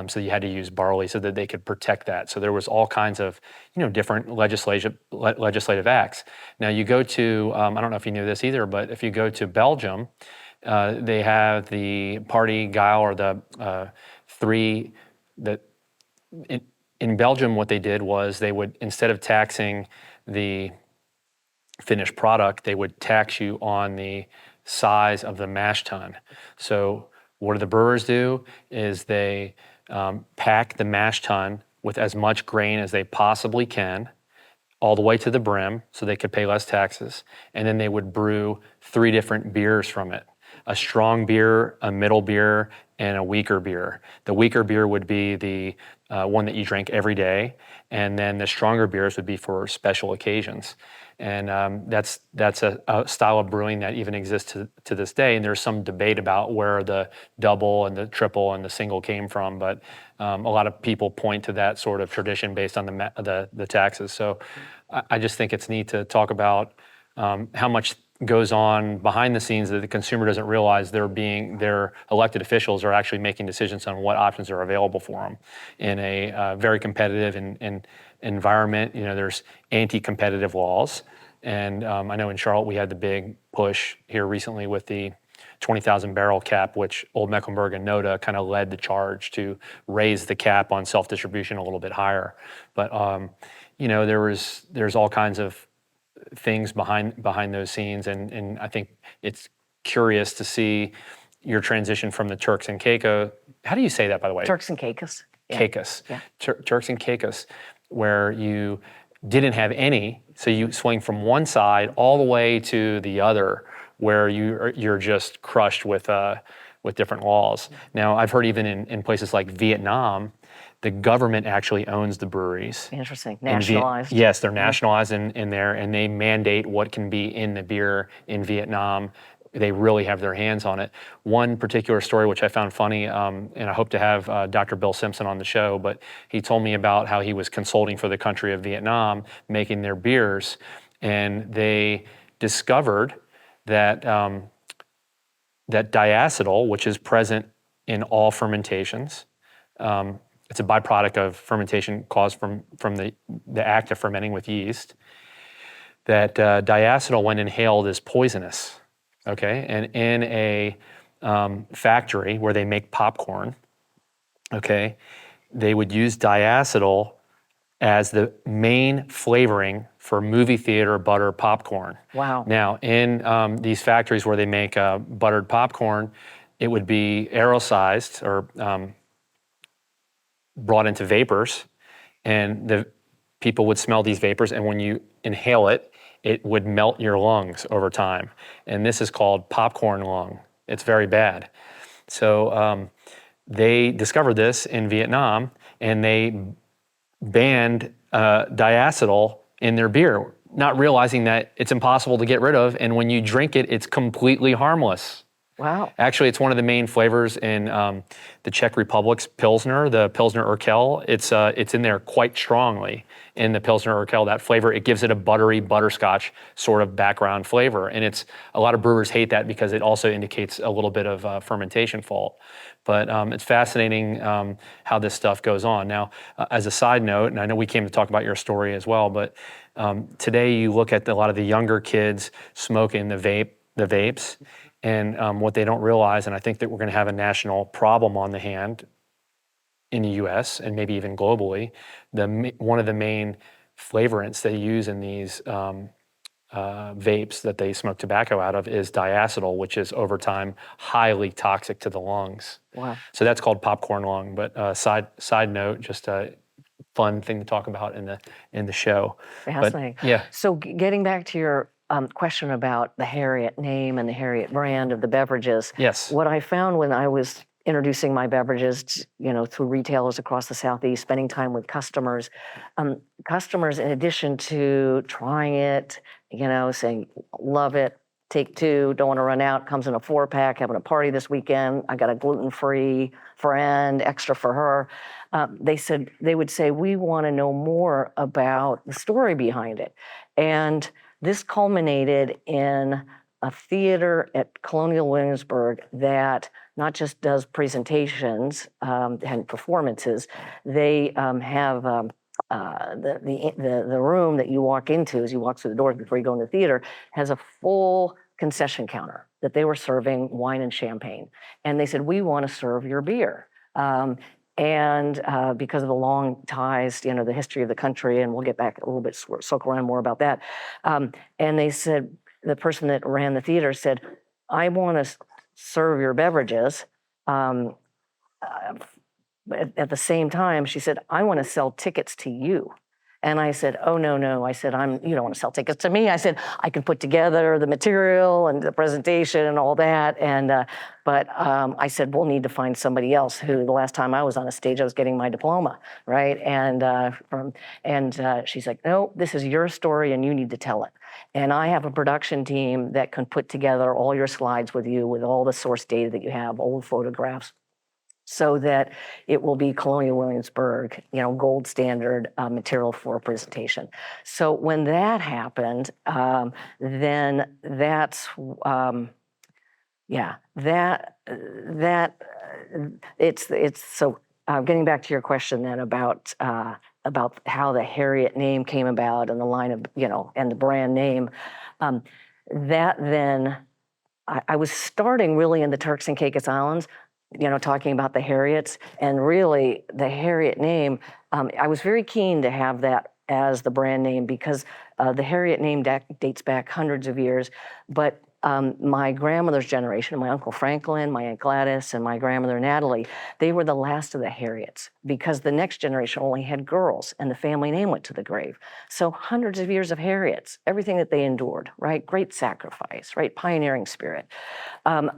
So you had to use barley so that they could protect that. So there was all kinds of different legislative acts. Now you go to I don't know if you knew this either, but if you go to Belgium, they have the Party Geil, or the three that in Belgium what they did was they would, instead of taxing the finished product, they would tax you on the size of the mash tun. So what do the brewers do is they pack the mash tun with as much grain as they possibly can, all the way to the brim, so they could pay less taxes. And then they would brew 3 different beers from it: a strong beer, a middle beer, and a weaker beer. The weaker beer would be the one that you drank every day, and then the stronger beers would be for special occasions. And that's a style of brewing that even exists to this day. And there's some debate about where the double and the triple and the single came from, but a lot of people point to that sort of tradition based on the taxes. So I just think it's neat to talk about how much goes on behind the scenes that the consumer doesn't realize. Their elected officials are actually making decisions on what options are available for them in a very competitive and environment. There's anti-competitive laws, and I know in Charlotte we had the big push here recently with the 20,000 barrel cap, which Old Mecklenburg and NODA kind of led the charge to raise the cap on self-distribution a little bit higher. But there's all kinds of things behind those scenes, and I think it's curious to see your transition from the Turks and Caicos. How do you say that, by the way? Turks and Caicos. Yeah. Caicos. Yeah. Turks and Caicos, where you didn't have any, so you swing from one side all the way to the other, where you're just crushed with different laws. Now, I've heard even in places like Vietnam, the government actually owns the breweries. Interesting. Nationalized. Yes, they're nationalized in there, and they mandate what can be in the beer in Vietnam. They really have their hands on it. One particular story which I found funny, and I hope to have Dr. Bill Simpson on the show, but he told me about how he was consulting for the country of Vietnam, making their beers, and they discovered that that diacetyl, which is present in all fermentations, it's a byproduct of fermentation caused from the act of fermenting with yeast, that diacetyl, when inhaled, is poisonous. Okay, and in a factory where they make popcorn, okay, they would use diacetyl as the main flavoring for movie theater butter popcorn. Wow. Now, in these factories where they make buttered popcorn, it would be aerosolized or brought into vapors, and the people would smell these vapors, and when you inhale it, it would melt your lungs over time. And this is called popcorn lung. It's very bad. So they discovered this in Vietnam, and they banned diacetyl in their beer, not realizing that it's impossible to get rid of, and when you drink it, it's completely harmless. Wow. Actually, it's one of the main flavors in the Czech Republic's Pilsner, the Pilsner Urquell. It's in there quite strongly in the Pilsner Urquell, that flavor. It gives it a buttery, butterscotch sort of background flavor. And a lot of brewers hate that because it also indicates a little bit of fermentation fault. But it's fascinating how this stuff goes on. Now, as a side note, and I know we came to talk about your story as well, but today you look at a lot of the younger kids smoking the vapes, and what they don't realize, and I think that we're going to have a national problem on the hand in the U.S. and maybe even globally, one of the main flavorants they use in these vapes that they smoke tobacco out of is diacetyl, which is over time highly toxic to the lungs. Wow. So that's called popcorn lung. But side note, just a fun thing to talk about in the show. Fascinating. But, yeah. So getting back to your question about the Harriot name and the Harriot brand of the beverages. Yes. What I found when I was introducing my beverages, through retailers across the Southeast, spending time with customers, customers, in addition to trying it, saying, love it, take two, don't want to run out, comes in a 4-pack, having a party this weekend, I got a gluten-free friend, extra for her. They would say, we want to know more about the story behind it. And this culminated in a theater at Colonial Williamsburg that not just does presentations and performances. They have the room that you walk into as you walk through the doors before you go in the theater has a full concession counter that they were serving wine and champagne. And they said, we want to serve your beer. And because of the long ties, the history of the country, and we'll get back a little bit, circle around more about that. And they said, the person that ran the theater said, I want to serve your beverages. But at the same time, she said, I want to sell tickets to you. And I said, oh, no. I said, you don't want to sell tickets to me. I said, I can put together the material and the presentation and all that. But I said, we'll need to find somebody else who, the last time I was on a stage, I was getting my diploma, right? And she's like, no, this is your story and you need to tell it. And I have a production team that can put together all your slides with you, with all the source data that you have, old photographs, so that it will be Colonial Williamsburg, gold standard material for a presentation. So when that happened, then that's, it's so getting back to your question then about how the Harriot name came about and the line of, and the brand name, that then, I was starting really in the Turks and Caicos Islands, talking about the Harriots, and really the Harriot name, I was very keen to have that as the brand name because the Harriot name dates back hundreds of years, but my grandmother's generation, my Uncle Franklin, my Aunt Gladys, and my grandmother Natalie, they were the last of the Harriots because the next generation only had girls and the family name went to the grave. So hundreds of years of Harriots, everything that they endured, right? Great sacrifice, right? Pioneering spirit.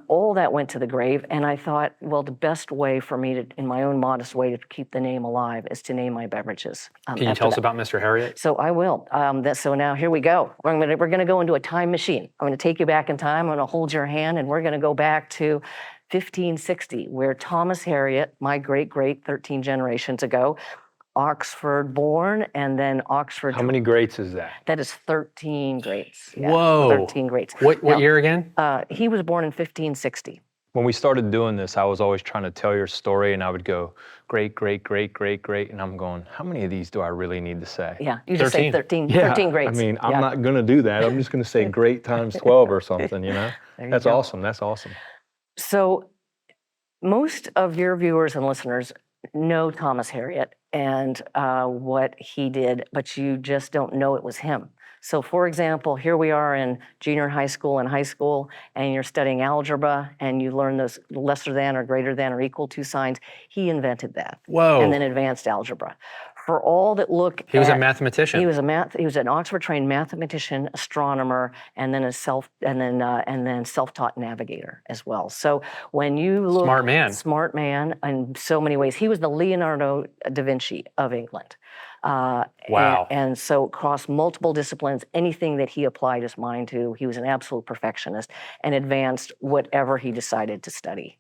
All that went to the grave. And I thought, well, the best way for me to, in my own modest way, to keep the name alive is to name my beverages. Can you tell us about Mr. Harriott? So I will. So now here we go. We're going to go into a time machine. I'm going to take you back in time. I'm going to hold your hand, and we're going to go back to 1560, where Thomas Harriott, my great 13 generations ago, Oxford born, and then Oxford. How many greats is that? That is 13 greats. Yeah, Whoa. 13 greats. What year again? He was born in 1560. When we started doing this, I was always trying to tell your story, and I would go, great, and I'm going, how many of these do I really need to say? Yeah, you just 13. say 13, Yeah, 13 greats. I mean, I'm not going to do that. I'm just going to say great times 12 or something, There you That's go. awesome. That's awesome. So most of your viewers and listeners know Thomas Harriott and what he did, but you just don't know it was him. So for example, here we are in junior high school and high school, and you're studying algebra, and you learn those lesser than or greater than or equal to signs. He invented that. Whoa. And then advanced algebra. for all that look He was a at- mathematician. He was an Oxford-trained mathematician, astronomer, and then self-taught navigator as well. So when you look, smart man in so many ways. He was the Leonardo da Vinci of England. Wow. And so across multiple disciplines, anything that he applied his mind to, he was an absolute perfectionist and advanced whatever he decided to study.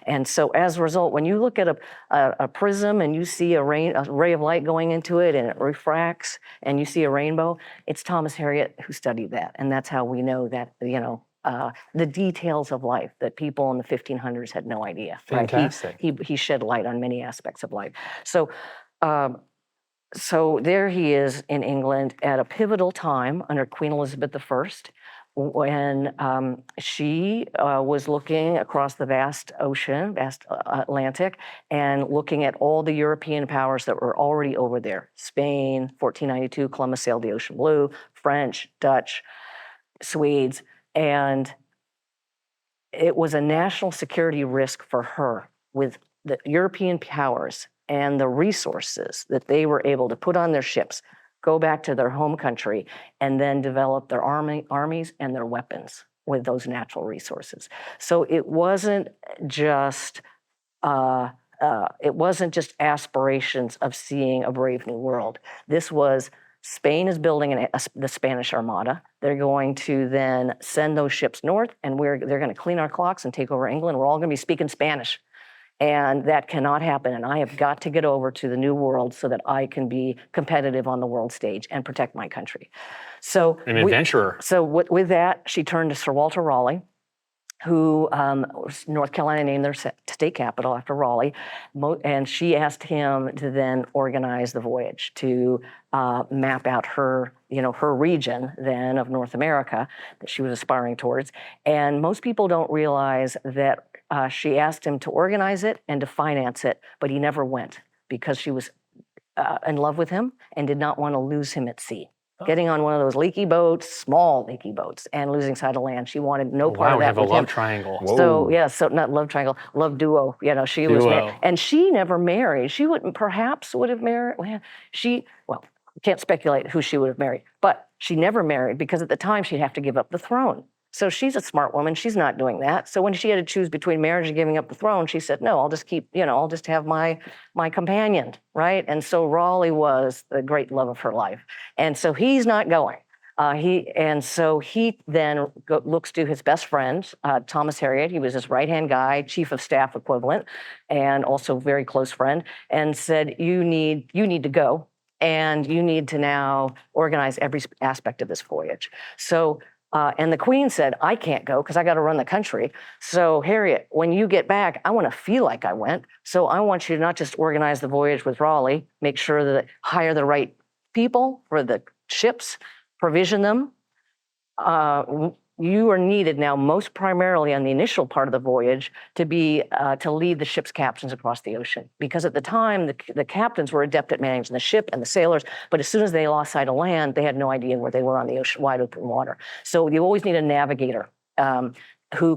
And so as a result, when you look at a prism and you see a ray of light going into it and it refracts and you see a rainbow, it's Thomas Harriott who studied that. And that's how we know that, the details of life that people in the 1500s had no idea. Fantastic. Right? He shed light on many aspects of life. So there he is in England at a pivotal time under Queen Elizabeth I, when she was looking across the vast Atlantic, and looking at all the European powers that were already over there. Spain, 1492, Columbus sailed the ocean blue, French, Dutch, Swedes, and it was a national security risk for her with the European powers and the resources that they were able to put on their ships, go back to their home country, and then develop their armies and their weapons with those natural resources. So it wasn't just aspirations of seeing a brave new world. This was Spain is building the Spanish Armada. They're going to then send those ships north, and they're going to clean our clocks and take over England. We're all going to be speaking Spanish. And that cannot happen. And I have got to get over to the new world so that I can be competitive on the world stage and protect my country. So an adventurer. So with that, she turned to Sir Walter Raleigh, who North Carolina named their state capital after Raleigh, and she asked him to then organize the voyage to map out her region then of North America that she was aspiring towards. And most people don't realize that she asked him to organize it and to finance it, but he never went because she was in love with him and did not want to lose him at sea. Getting on one of those leaky boats, small leaky boats, and losing sight of land. She wanted no part of that. We have a with love him. triangle. So not love triangle, love duo. She was married, and she never married. She would have married. Can't speculate who she would have married, but she never married because at the time she'd have to give up the throne. So she's a smart woman. She's not doing that. So when she had to choose between marriage and giving up the throne, she said, no, I'll just I'll just have my companion, right? And so Raleigh was the great love of her life. And so he's not going. He then looks to his best friend, Thomas Harriott. He was his right-hand guy, chief of staff equivalent, and also very close friend, and said, you need to go, and you need to now organize every aspect of this voyage. So and the Queen said, I can't go because I got to run the country. So Harriet, when you get back, I want to feel like I went. So I want you to not just organize the voyage with Raleigh, make sure that hire the right people for the ships, provision them. You are needed now most primarily on the initial part of the voyage to lead the ship's captains across the ocean. Because at the time, the captains were adept at managing the ship and the sailors, but as soon as they lost sight of land, they had no idea where they were on the ocean, wide open water. So you always need a navigator who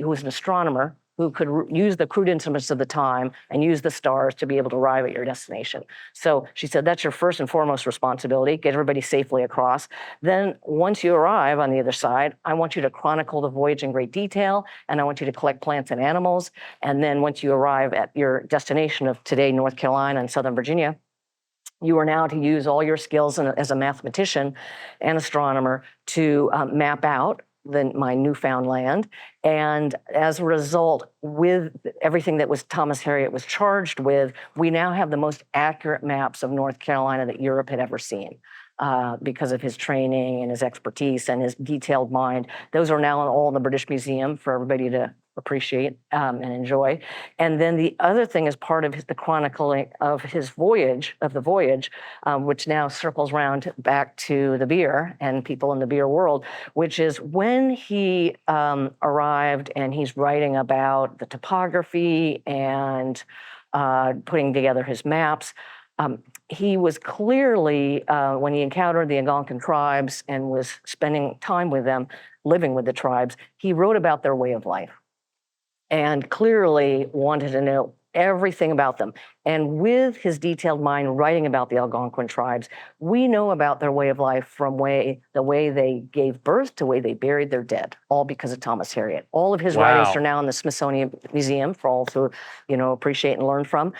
was an astronomer, who could use the crude instruments of the time and use the stars to be able to arrive at your destination. So she said, that's your first and foremost responsibility, get everybody safely across. Then once you arrive on the other side, I want you to chronicle the voyage in great detail, and I want you to collect plants and animals. And then once you arrive at your destination of today, North Carolina and Southern Virginia, you are now to use all your skills as a mathematician and astronomer to map out my newfound land. And as a result, with everything that Thomas Harriott was charged with, we now have the most accurate maps of North Carolina that Europe had ever seen because of his training and his expertise and his detailed mind. Those are now all in the British Museum for everybody to appreciate and enjoy. And then the other thing is part of the chronicling of the voyage, which now circles around back to the beer and people in the beer world, which is when he arrived and he's writing about the topography and putting together his maps. He was clearly, when he encountered the Algonquin tribes and was spending time with them, living with the tribes, he wrote about their way of life and clearly wanted to know everything about them. And with his detailed mind writing about the Algonquin tribes, we know about their way of life from the way they gave birth to the way they buried their dead, all because of Thomas Harriott. All of his writings are now in the Smithsonian Museum for all to, appreciate and learn from.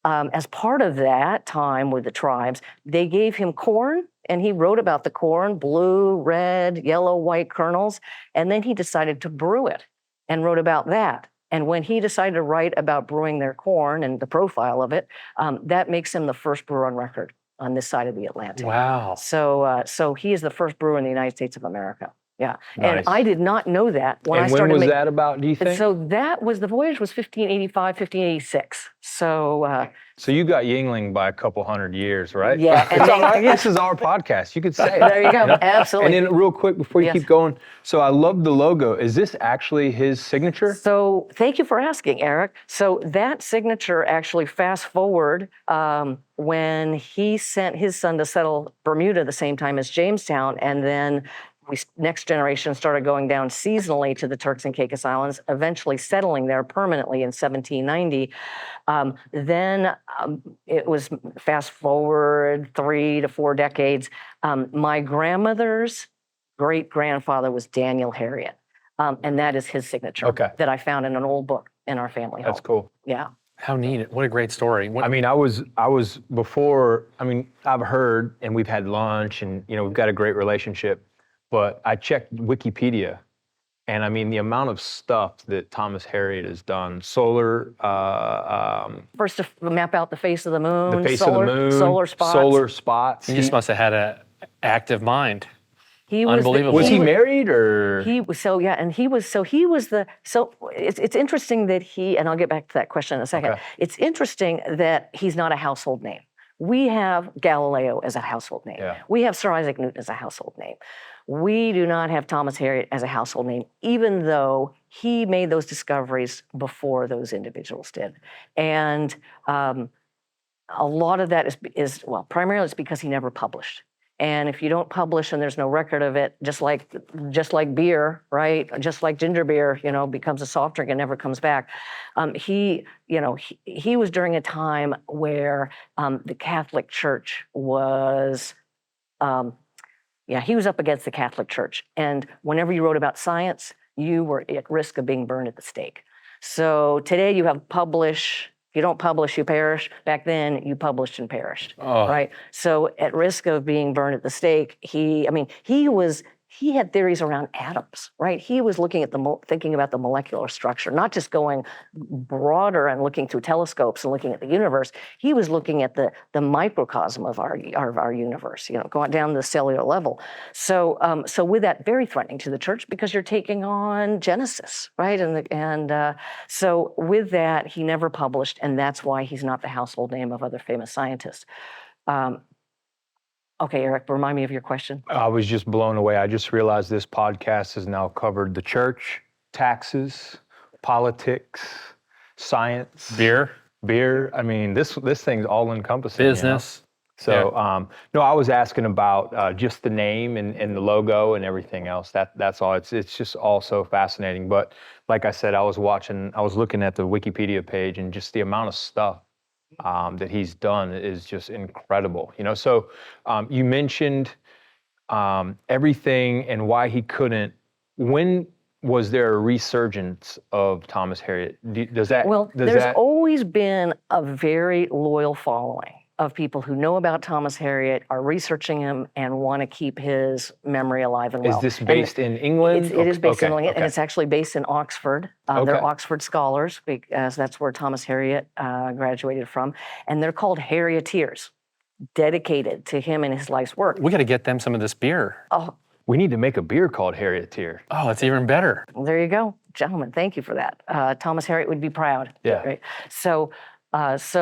As part of that time with the tribes, they gave him corn, and he wrote about the corn, blue, red, yellow, white kernels, and then he decided to brew it and wrote about that. And when he decided to write about brewing their corn and the profile of it, that makes him the first brewer on record on this side of the Atlantic. Wow. So he is the first brewer in the United States of America. Yeah. Nice. And I did not know that when I started. And when was that about, do you think? So the voyage was 1585, 1586. So you got Yingling by a couple hundred years, right? Yeah. It's all right. This is our podcast. You could say it. There you go. Absolutely. And then real quick, before you Yes. keep going, so I love the logo. Is this actually his signature? So thank you for asking, Eric. So that signature actually fast forward when he sent his son to settle Bermuda the same time as Jamestown, and then next generation started going down seasonally to the Turks and Caicos Islands, eventually settling there permanently in 1790. Then it was fast forward 3 to 4 decades. My grandmother's great-grandfather was Daniel Harriott, and that is his signature that I found in an old book in our family home. That's cool. Yeah. How neat. What a great story. I mean, I was before, I've heard, and we've had lunch, and, we've got a great relationship. But I checked Wikipedia, and the amount of stuff that Thomas Harriott has done, solar, First to map out the face of the moon, the face of the moon, solar spots. He just must have had an active mind. He was Unbelievable. Was he married or? He was it's interesting that and I'll get back to that question in a second. Okay. It's interesting that he's not a household name. We have Galileo as a household name. Yeah. We have Sir Isaac Newton as a household name. We do not have Thomas Harriott as a household name, even though he made those discoveries before those individuals did. And a lot of that is primarily it's because he never published. And if you don't publish and there's no record of it, just like beer, right? Just like ginger beer, becomes a soft drink and never comes back. He was during a time where the Catholic Church was, he was up against the Catholic Church. And whenever you wrote about science, you were at risk of being burned at the stake. So today you have publish. If you don't publish, you perish. Back then, you published and perished, right? So at risk of being burned at the stake, he had theories around atoms, right? He was looking at thinking about the molecular structure, not just going broader and looking through telescopes and looking at the universe. He was looking at the microcosm of our universe, going down to the cellular level. So with that, very threatening to the church because you're taking on Genesis, right? So with that, he never published, and that's why he's not the household name of other famous scientists. Okay, Eric, remind me of your question. I was just blown away. I just realized this podcast has now covered the church, taxes, politics, science, Beer. This thing's all encompassing. Business. So, no, I was asking about just the name and the logo and everything else. That's all. It's just all so fascinating. But like I said, I was looking at the Wikipedia page, and just the amount of stuff that he's done is just incredible. So you mentioned everything and why he couldn't. When was there a resurgence of Thomas Harriott? There's always been a very loyal following of people who know about Thomas Harriott, are researching him, and want to keep his memory alive and well. Is this based in England? It is based in England, and it's actually based in Oxford. They're Oxford scholars, because that's where Thomas Harriott graduated from, and they're called Harrioteers, dedicated to him and his life's work. We got to get them some of this beer. Oh, we need to make a beer called Harrioteer. Oh, it's even better. Well, there you go. Gentlemen, thank you for that. Thomas Harriott would be proud. Yeah. Right? So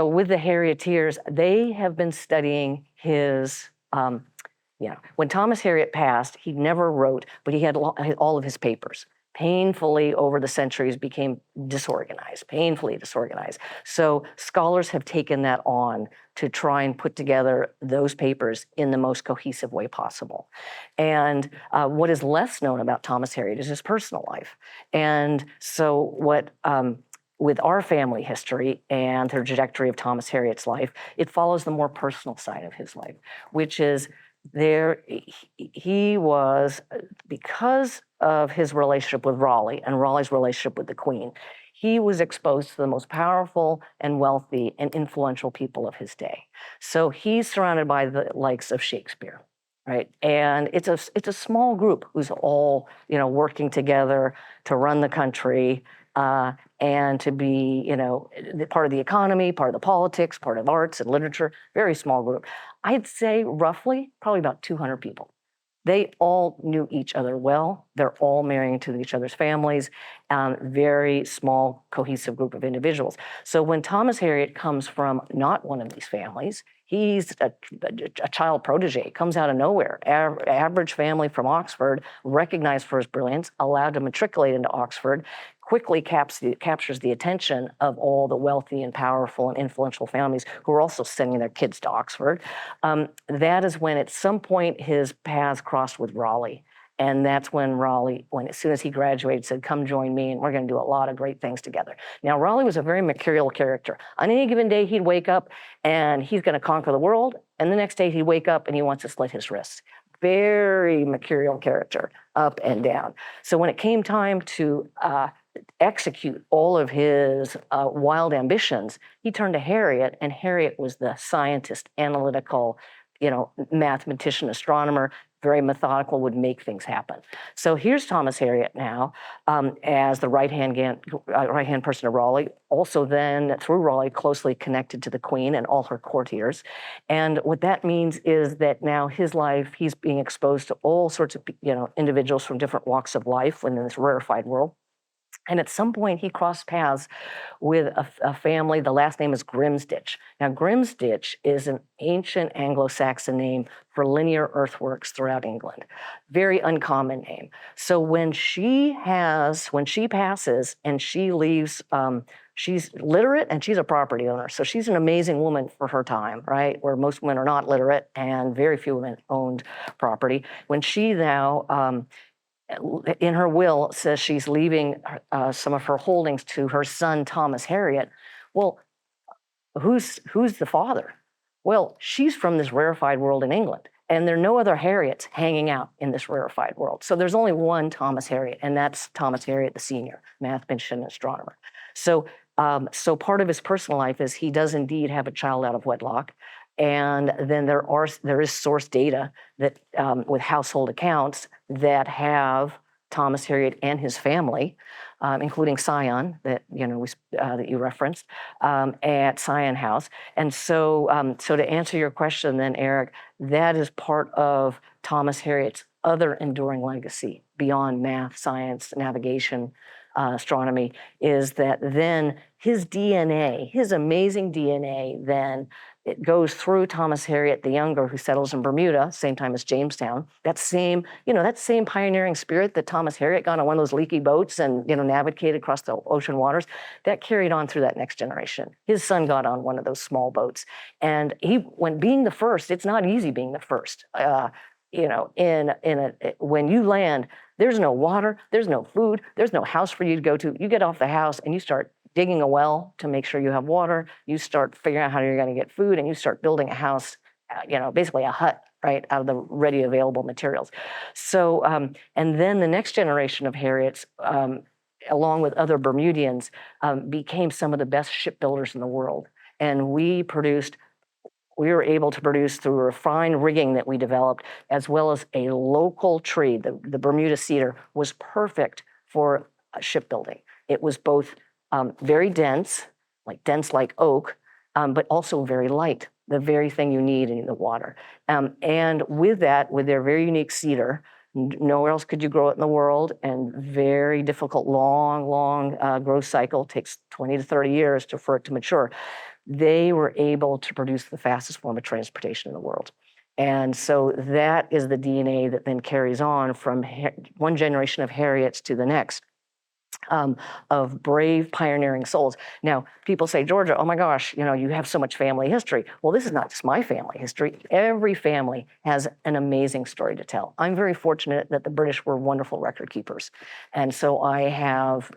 with the Harrioteers, they have been studying his, when Thomas Harriott passed, he never wrote, but he had all of his papers. Painfully over the centuries became painfully disorganized. So scholars have taken that on to try and put together those papers in the most cohesive way possible. And what is less known about Thomas Harriott is his personal life. And so with our family history and the trajectory of Thomas Harriot's life, it follows the more personal side of his life, which is he was, because of his relationship with Raleigh and Raleigh's relationship with the Queen, he was exposed to the most powerful and wealthy and influential people of his day. So he's surrounded by the likes of Shakespeare, right? And it's a small group who's all, working together to run the country, and to be, part of the economy, part of the politics, part of arts and literature. Very small group. I'd say roughly probably about 200 people. They all knew each other well. They're all marrying to each other's families. Very small, cohesive group of individuals. So when Thomas Harriot comes from not one of these families, he's a child protege, comes out of nowhere. Average family from Oxford, recognized for his brilliance, allowed to matriculate into Oxford, quickly captures the attention of all the wealthy and powerful and influential families who are also sending their kids to Oxford. That is when at some point his paths crossed with Raleigh. And that's when Raleigh, as soon as he graduated, said, come join me, and we're going to do a lot of great things together. Now, Raleigh was a very mercurial character. On any given day, he'd wake up and he's going to conquer the world. And the next day, he'd wake up and he wants to slit his wrists. Very mercurial character, up and down. So when it came time to execute all of his wild ambitions, he turned to Harriot, and Harriot was the scientist, analytical, mathematician, astronomer, very methodical, would make things happen. So here's Thomas Harriot now as the right-hand person of Raleigh, also then through Raleigh closely connected to the Queen and all her courtiers. And what that means is that now his life, he's being exposed to all sorts of individuals from different walks of life in this rarefied world. And at some point, he crossed paths with a family. The last name is Grimsditch. Now, Grimsditch is an ancient Anglo-Saxon name for linear earthworks throughout England. Very uncommon name. So when she passes and she leaves, she's literate and she's a property owner. So she's an amazing woman for her time, right? Where most women are not literate and very few women owned property. When she now, in her will, says she's leaving some of her holdings to her son, Thomas Harriot. Well, who's the father? Well, she's from this rarefied world in England, and there are no other Harriots hanging out in this rarefied world. So there's only one Thomas Harriot, and that's Thomas Harriot, the senior, mathematician and astronomer. So part of his personal life is he does indeed have a child out of wedlock. And then there is source data that with household accounts that have Thomas Harriot and his family, including Scion that that you referenced at Scion House. And so to answer your question, then Eric, that is part of Thomas Harriot's other enduring legacy beyond math, science, navigation, astronomy, is that then his DNA, his amazing DNA, then it goes through Thomas Harriot the Younger, who settles in Bermuda, same time as Jamestown. That same pioneering spirit that Thomas Harriot got on one of those leaky boats and navigated across the ocean waters, that carried on through that next generation. His son got on one of those small boats, and when being the first, it's not easy being the first. When you land, there's no water, there's no food, there's no house for you to go to. You get off the house and you start digging a well to make sure you have water. You start figuring out how you're going to get food, and you start building a house, basically a hut, right, out of the ready available materials. So, and then the next generation of Harriots, along with other Bermudians, became some of the best shipbuilders in the world. And we were able to produce through refined rigging that we developed, as well as a local tree. The Bermuda cedar was perfect for shipbuilding. It was both very dense like oak, but also very light, the very thing you need in the water. And with that, with their very unique cedar, nowhere else could you grow it in the world, and very difficult, long growth cycle, takes 20 to 30 years for it to mature. They were able to produce the fastest form of transportation in the world. And so that is the DNA that then carries on from one generation of Harriots to the next. of brave pioneering souls. Now, people say, Georgia, oh my gosh, you have so much family history. Well, this is not just my family history. Every family has an amazing story to tell. I'm very fortunate that the British were wonderful record keepers. And so I have,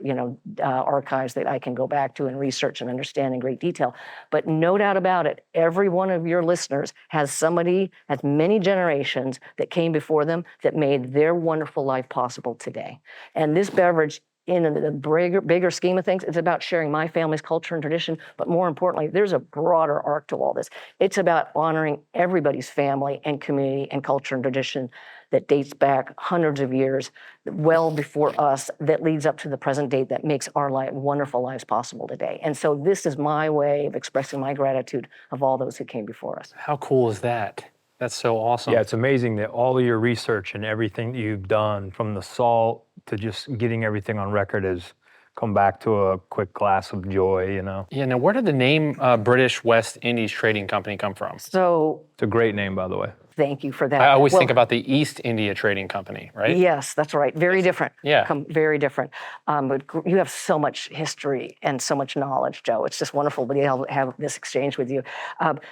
archives that I can go back to and research and understand in great detail. But no doubt about it, every one of your listeners has many generations that came before them that made their wonderful life possible today. And this beverage, in the bigger scheme of things, it's about sharing my family's culture and tradition, but more importantly, there's a broader arc to all this. It's about honoring everybody's family and community and culture and tradition that dates back hundreds of years, well before us, that leads up to the present date, that makes our wonderful lives possible today. And so this is my way of expressing my gratitude of all those who came before us. How cool is that? That's so awesome. Yeah, it's amazing that all of your research and everything that you've done, from the salt to just getting everything on record, has come back to a quick glass of joy, Yeah, now where did the name British West Indies Trading Company come from? So It's a great name, by the way. thank you for that. I always think about the East India Trading Company, right? Yes, that's right. Very different. Yeah. Very different. But you have so much history and so much knowledge, Joe. It's just wonderful to be able to have this exchange with you.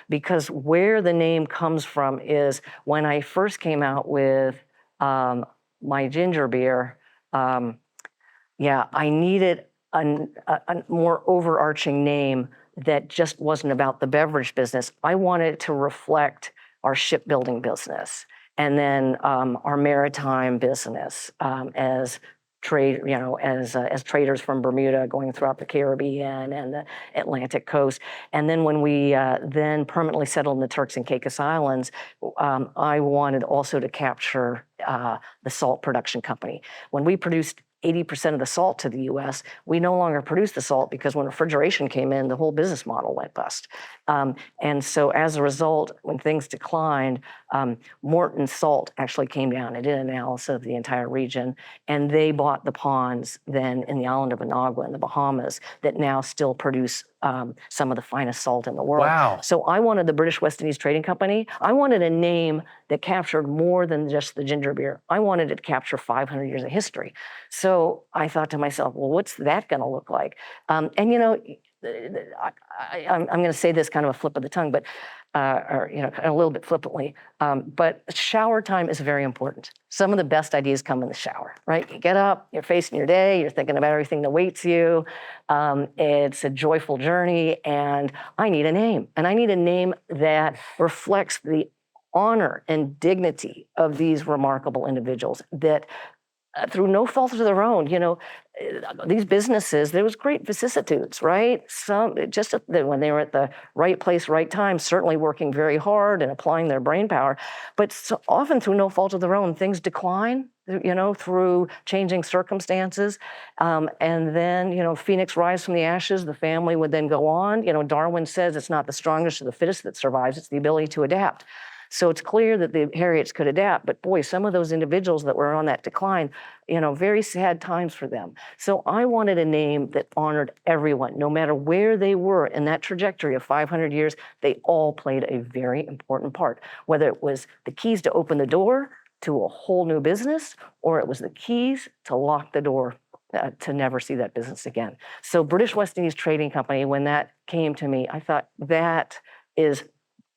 Because where the name comes from is when I first came out with my ginger beer, I needed a more overarching name that just wasn't about the beverage business. I wanted to reflect our shipbuilding business, and then our maritime business as trade, as traders from Bermuda going throughout the Caribbean and the Atlantic coast. And then when we then permanently settled in the Turks and Caicos Islands, I wanted also to capture the salt production company. When we produced 80% of the salt to the U.S., we no longer produce the salt because when refrigeration came in, the whole business model went bust. And so as a result, when things declined, Morton Salt actually came down and did an analysis of the entire region, and they bought the ponds then in the island of Managua in the Bahamas that now still produce some of the finest salt in the world. Wow. So I wanted the British West Indies Trading Company. I wanted a name that captured more than just the ginger beer. I wanted it to capture 500 years of history. So I thought to myself, well, what's that going to look like? I'm going to say this kind of a flip of the tongue, but a little bit flippantly. But shower time is very important. Some of the best ideas come in the shower, right? You get up, you're facing your day, you're thinking about everything that awaits you. It's a joyful journey, and I need a name. And I need a name that reflects the honor and dignity of these remarkable individuals that through no fault of their own, these businesses, there was great vicissitudes, right? Some just when they were at the right place, right time, certainly working very hard and applying their brain power, but so often through no fault of their own, things decline, through changing circumstances. And then, Phoenix rise from the ashes, the family would then go on. Darwin says it's not the strongest or the fittest that survives, it's the ability to adapt. So it's clear that the Harriots could adapt, but boy, some of those individuals that were on that decline, very sad times for them. So I wanted a name that honored everyone, no matter where they were in that trajectory of 500 years, they all played a very important part, whether it was the keys to open the door to a whole new business, or it was the keys to lock the door to never see that business again. So British West Indies Trading Company, when that came to me, I thought that is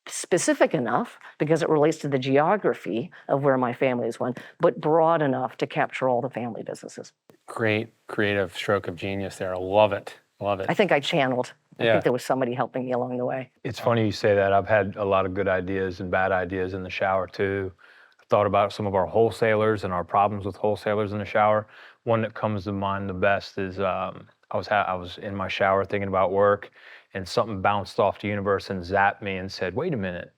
specific enough because it relates to the geography of where my family is one, but broad enough to capture all the family businesses. Great creative stroke of genius there. I love it. Love it. I think I channeled. I think there was somebody helping me along the way. It's funny you say that. I've had a lot of good ideas and bad ideas in the shower too. I've thought about some of our wholesalers and our problems with wholesalers in the shower. One that comes to mind the best is I was in my shower thinking about work, and something bounced off the universe and zapped me and said, wait a minute,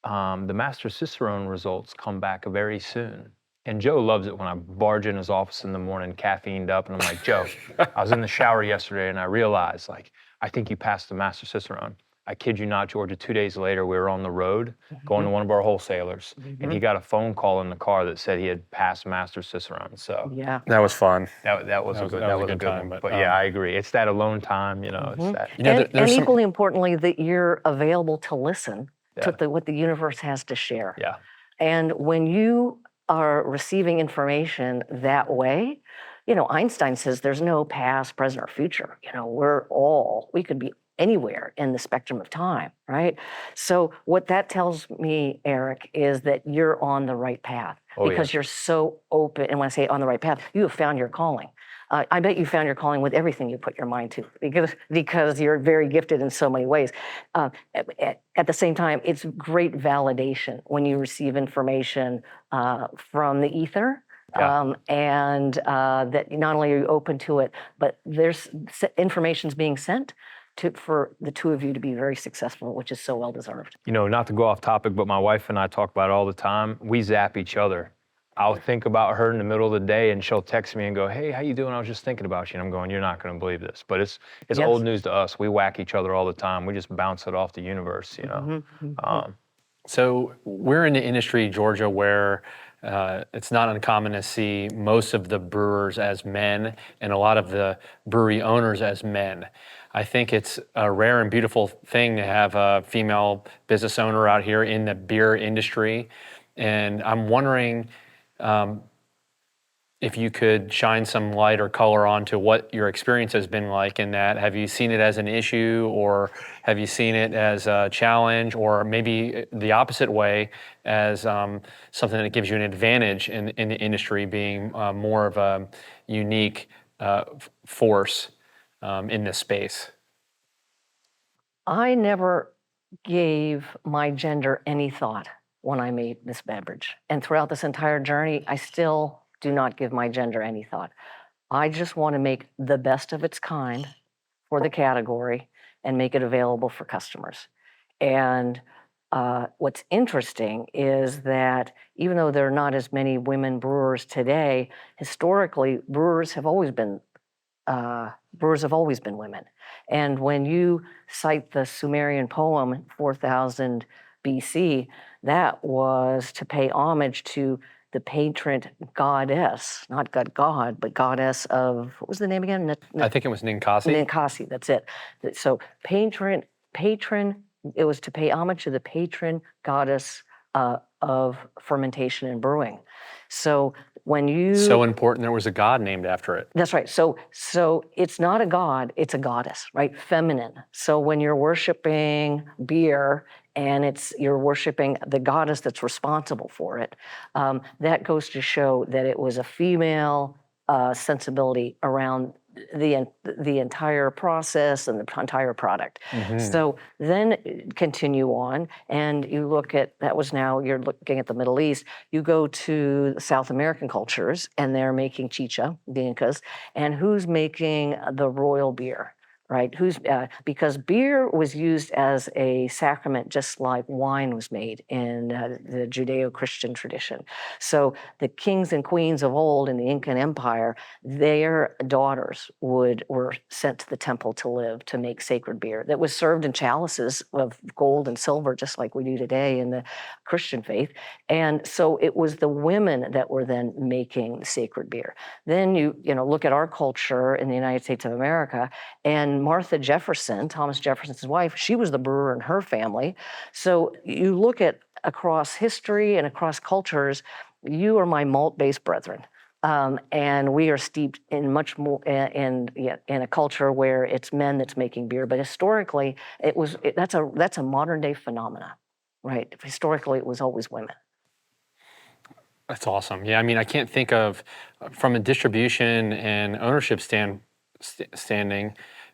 the Master Cicerone results come back very soon. And Joe loves it when I barge in his office in the morning, caffeined up, and I'm like, Joe, I was in the shower yesterday and I realized, I think you passed the Master Cicerone. I kid you not, Georgia, 2 days later, we were on the road going to one of our wholesalers, and he got a phone call in the car that said he had passed Master Cicerone. So yeah, that was fun. That was a good time. One. But yeah, I agree. It's that alone time, it's that. and equally importantly, that you're available to listen to what the universe has to share. Yeah. And when you are receiving information that way, Einstein says there's no past, present, or future. We could be anywhere in the spectrum of time, right? So what that tells me, Eric, is that you're on the right path because you're so open. And when I say on the right path, you have found your calling. I bet you found your calling with everything you put your mind to because you're very gifted in so many ways. At the same time, it's great validation when you receive information from the ether. And that not only are you open to it, but there's information's being sent for the two of you to be very successful, which is so well deserved. Not to go off topic, but my wife and I talk about it all the time. We zap each other. I'll think about her in the middle of the day, and she'll text me and go, "Hey, how you doing? I was just thinking about you." And I'm going, "You're not going to believe this," but it's old news to us. We whack each other all the time. We just bounce it off the universe, So we're in the industry, Georgia, where it's not uncommon to see most of the brewers as men and a lot of the brewery owners as men. I think it's a rare and beautiful thing to have a female business owner out here in the beer industry. And I'm wondering if you could shine some light or color onto what your experience has been like in that. Have you seen it as an issue, or have you seen it as a challenge, or maybe the opposite way as something that gives you an advantage in the industry, being more of a unique force in this space? I never gave my gender any thought when I made this beverage. And throughout this entire journey, I still do not give my gender any thought. I just want to make the best of its kind for the category and make it available for customers. And what's interesting is that even though there are not as many women brewers today, historically, brewers have always been women. And when you cite the Sumerian poem, 4000 BC, that was to pay homage to the patron goddess, not god, but goddess of, what was the name again? I think it was Ninkasi. Ninkasi, that's it. So patron, it was to pay homage to the patron goddess of fermentation and brewing. So when you... So important there was a god named after it. That's right. So it's not a god, it's a goddess, right? Feminine. So when you're worshiping beer and you're worshiping the goddess that's responsible for it, that goes to show that it was a female sensibility around the entire process and the entire product. So then continue on, and you look at, you're looking at the Middle East, you go to South American cultures, and they're making chicha, the Incas, and who's making the royal beer? Right? Because beer was used as a sacrament, just like wine was made in the Judeo-Christian tradition. So the kings and queens of old in the Incan Empire, their daughters were sent to the temple to live, to make sacred beer that was served in chalices of gold and silver, just like we do today in the Christian faith. And so it was the women that were then making sacred beer. Then you look at our culture in the United States of America, and Martha Jefferson, Thomas Jefferson's wife, she was the brewer in her family. So you look at across history and across cultures, you are my malt-based brethren. And we are steeped in much more in a culture where it's men that's making beer. But historically, that's a modern day phenomena, right? Historically, it was always women. That's awesome. Yeah, I mean, I can't think of, from a distribution and ownership standing.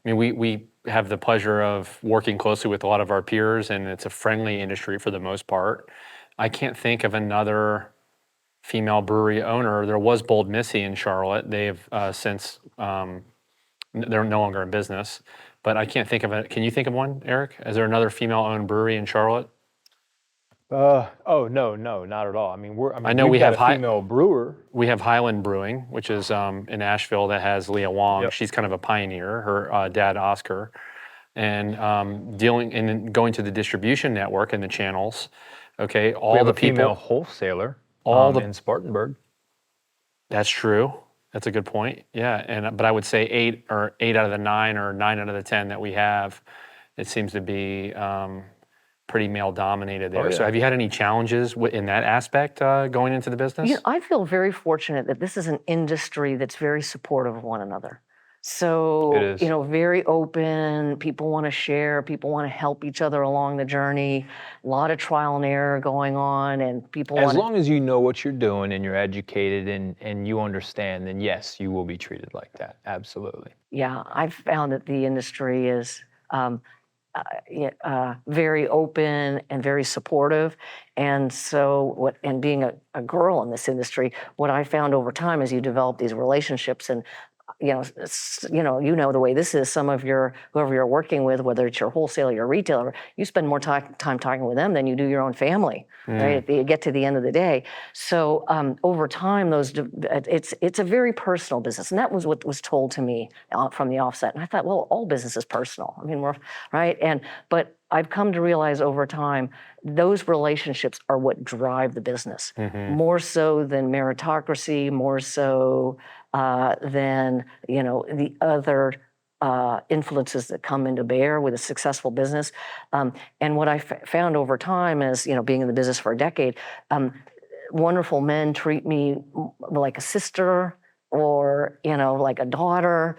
I mean, we have the pleasure of working closely with a lot of our peers, and it's a friendly industry for the most part. I can't think of another female brewery owner. There was Bold Missy in Charlotte. They've since, they're no longer in business, but I can't think of it. Can you think of one, Eric? Is there another female-owned brewery in Charlotte? No, not at all. I mean, I know we have a female brewer. We have Highland Brewing, which is in Asheville, that has Leah Wong. Yep. She's kind of a pioneer. Her dad, Oscar, and going to the distribution network and the channels. Okay, We have a female wholesaler in Spartanburg. That's true. That's a good point. Yeah, but I would say eight out of the 9 or 9 out of the 10 that we have, it seems to be pretty male dominated there. Oh, So yeah. have you had any challenges in that aspect going into the business? You know, I feel very fortunate that this is an industry that's very supportive of one another. It So, is. you know, very open, people want to share, people want to help each other along the journey, a lot of trial and error going on, and people As want long as you know what you're doing and you're educated and you understand, then yes, you will be treated like that. Absolutely. yeah, I've found that the industry is very open and very supportive. And so, and being a girl in this industry, what I found over time is you develop these relationships, and you know the way this is. Some of whoever you're working with, whether it's your wholesaler, your retailer, you spend more time talking with them than you do your own family, right? You get to the end of the day. So over time, it's a very personal business, and that was what was told to me from the offset. And I thought, well, all business is personal. I mean, we're right, but I've come to realize over time, those relationships are what drive the business, more so than meritocracy, more so than the other influences that come into bear with a successful business. And what I found over time is, being in the business for a decade, wonderful men treat me like a sister or like a daughter.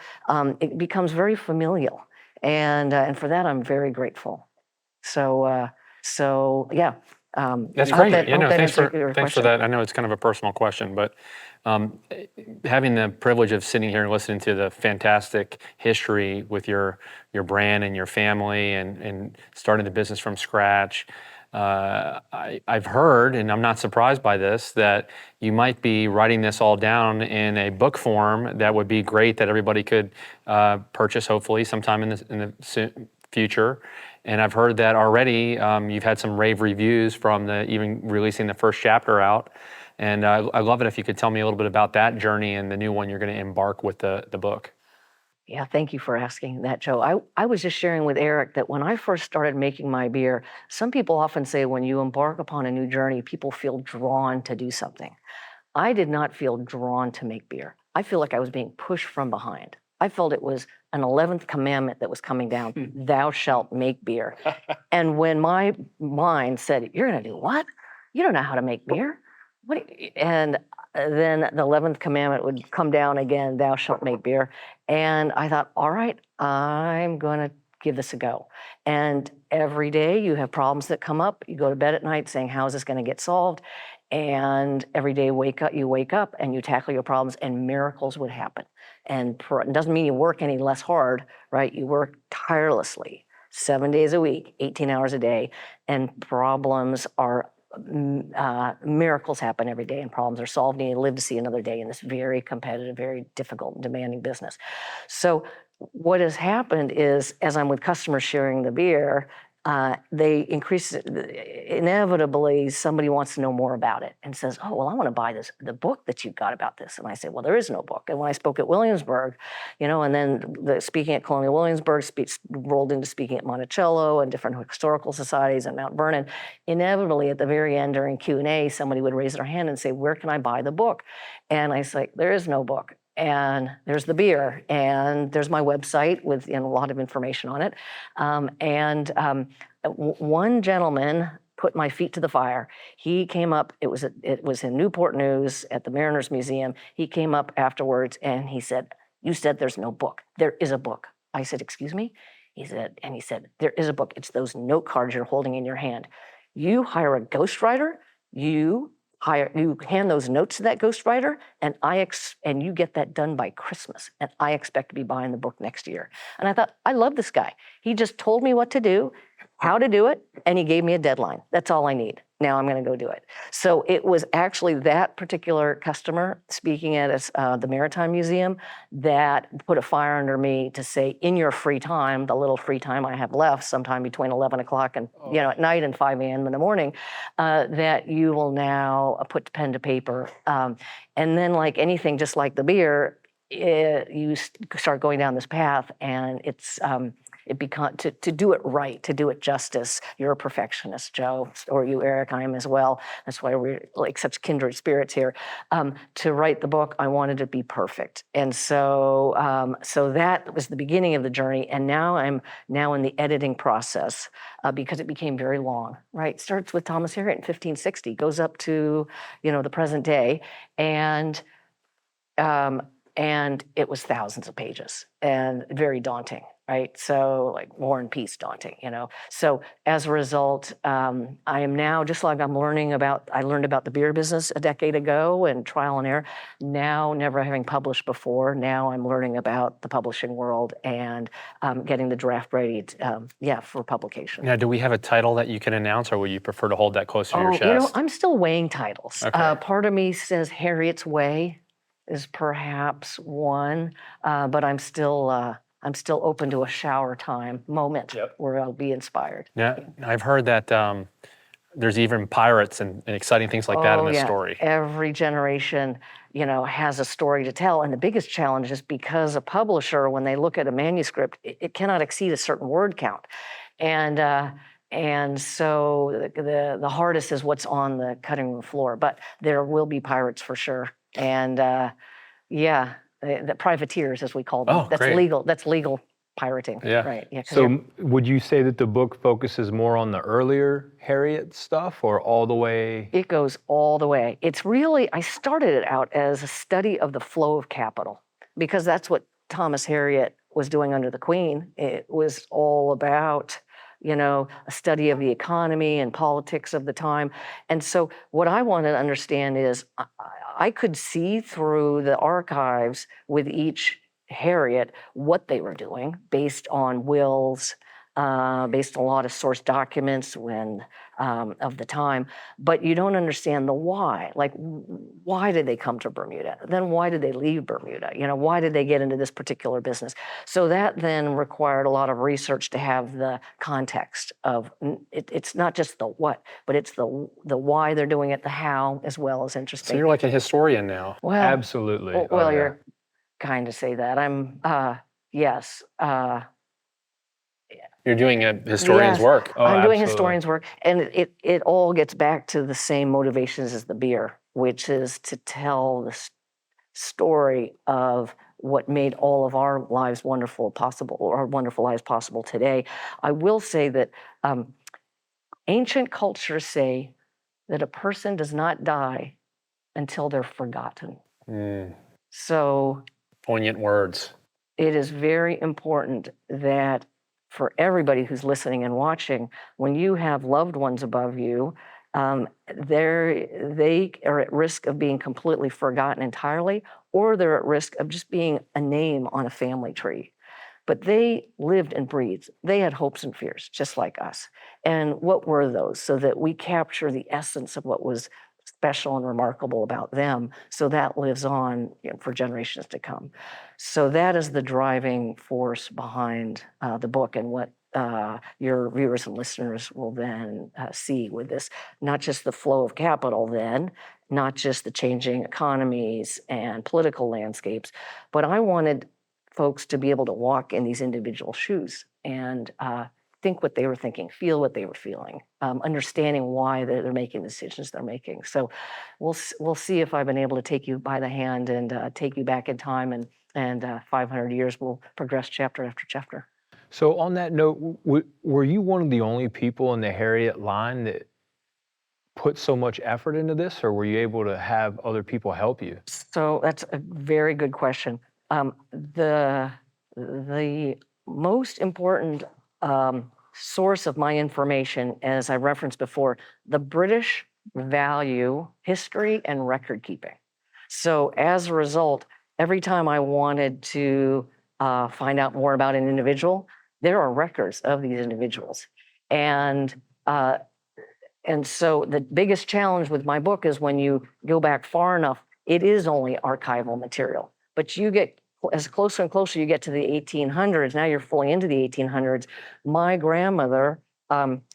It becomes very familial, and for that I'm very grateful. So yeah. That's I hope great. that Thanks your for question. that. I know it's kind of a personal question, but having the privilege of sitting here and listening to the fantastic history with your brand and your family and starting the business from scratch, I've heard, and I'm not surprised by this, that you might be writing this all down in a book form that would be great that everybody could purchase hopefully sometime in the future. And I've heard that already you've had some rave reviews from even releasing the first chapter out. And I love it if you could tell me a little bit about that journey and the new one you're going to embark with the book. Yeah, thank you for asking that, Joe. I was just sharing with Eric that when I first started making my beer, some people often say when you embark upon a new journey, people feel drawn to do something. I did not feel drawn to make beer. I feel like I was being pushed from behind. I felt it was an 11th commandment that was coming down, thou shalt make beer. And when my mind said, you're going to do what? You don't know how to make beer. And then the 11th commandment would come down again, thou shalt make beer. And I thought, all right, I'm going to give this a go. And every day you have problems that come up. You go to bed at night saying, how is this going to get solved? And every day you wake up and you tackle your problems, and miracles would happen. And it doesn't mean you work any less hard, right? You work tirelessly, 7 days a week, 18 hours a day, and problems are miracles happen every day, and problems are solved, and you live to see another day in this very competitive, very difficult, and demanding business. So what has happened is, as I'm with customers sharing the beer, they increase inevitably somebody wants to know more about it and says, oh, well, I want to buy the book that you've got about this. And I say, well, there is no book. And when I spoke at Williamsburg, and then speaking at Colonial Williamsburg, rolled into speaking at Monticello and different historical societies and Mount Vernon, inevitably at the very end during Q&A, somebody would raise their hand and say, where can I buy the book? And I say, there is no book. And there's the beer, and there's my website with a lot of information on it. One gentleman put my feet to the fire. He came up, it was in Newport News at the Mariners Museum. He came up afterwards and he said, you said there's no book. There is a book. I said, excuse me? He said, there is a book. It's those note cards you're holding in your hand. You hire a ghostwriter, you hand those notes to that ghostwriter, and you get that done by Christmas. And I expect to be buying the book next year. And I thought, I love this guy. He just told me what to do, how to do it, and he gave me a deadline. That's all I need. Now I'm going to go do it. So it was actually that particular customer speaking at the Maritime Museum that put a fire under me to say, in your free time, the little free time I have left, sometime between 11 o'clock and at night and 5 a.m. in the morning, that you will now put pen to paper. And then, like anything, just like the beer, you start going down this path, and it becomes to do it right, to do it justice. You're a perfectionist, Joe, or you, Eric. I am as well. That's why we're like such kindred spirits here. To write the book, I wanted to be perfect, and so that was the beginning of the journey. And now I'm in the editing process because it became very long. Right, it starts with Thomas Harriott in 1560, goes up to the present day, and it was thousands of pages and very daunting, right? So like War and Peace daunting, So as a result, I am now, just like I learned about the beer business a decade ago and trial and error. Now, never having published before, now I'm learning about the publishing world and getting the draft ready, for publication. Now, do we have a title that you can announce, or would you prefer to hold that close to your chest? I'm still weighing titles. Okay. Part of me says Harriet's Way is perhaps one, but I'm still open to a shower time moment where I'll be inspired. Yeah, I've heard that there's even pirates and exciting things like that in the story. Every generation, has a story to tell, and the biggest challenge is because a publisher, when they look at a manuscript, it cannot exceed a certain word count, and so the hardest is what's on the cutting room floor. But there will be pirates for sure. And the privateers, as we call them. That's great. legal. That's legal pirating. Yeah. Right. Yeah. So would you say that the book focuses more on the earlier Harriet stuff, or all the way? It goes all the way. It's really, I started it out as a study of the flow of capital, because that's what Thomas Harriott was doing under the Queen. It was all about a study of the economy and politics of the time. And so what I wanted to understand is I could see through the archives with each Harriet what they were doing based on wills, based on a lot of source documents of the time, but you don't understand the why. Like, why did they come to Bermuda? Then why did they leave Bermuda? Why did they get into this particular business? So that then required a lot of research to have the context of it's not just the what, but it's the why they're doing it, the how, as well as interesting. So you're like a historian now. Well, Absolutely. Well, you're kind of say that. I'm yes. You're doing a historian's work. I'm doing historian's work, and it all gets back to the same motivations as the beer, which is to tell the story of what made all of our lives wonderful possible, or our wonderful lives possible today. I will say that ancient cultures say that a person does not die until they're forgotten. So poignant words. It is very important that for everybody who's listening and watching, when you have loved ones above you, they are at risk of being completely forgotten entirely, or they're at risk of just being a name on a family tree. But they lived and breathed. They had hopes and fears, just like us. And what were those? So that we capture the essence of what was special and remarkable about them, so that lives on for generations to come. So that is the driving force behind the book, and what your viewers and listeners will then see with this. Not just the flow of capital then, not just the changing economies and political landscapes, but I wanted folks to be able to walk in these individual shoes and think what they were thinking, feel what they were feeling, understanding why they're making the decisions they're making. So we'll see if I've been able to take you by the hand and take you back in time, and 500 years will progress chapter after chapter. So on that note, were you one of the only people in the Harriet line that put so much effort into this, or were you able to have other people help you? So that's a very good question. The most important source of my information, as I referenced before, the British value history and record keeping. So as a result, every time I wanted to find out more about an individual, there are records of these individuals. And so the biggest challenge with my book is when you go back far enough, it is only archival material. But you get, as closer and closer you get to the 1800s, now you're fully into the 1800s. My grandmother,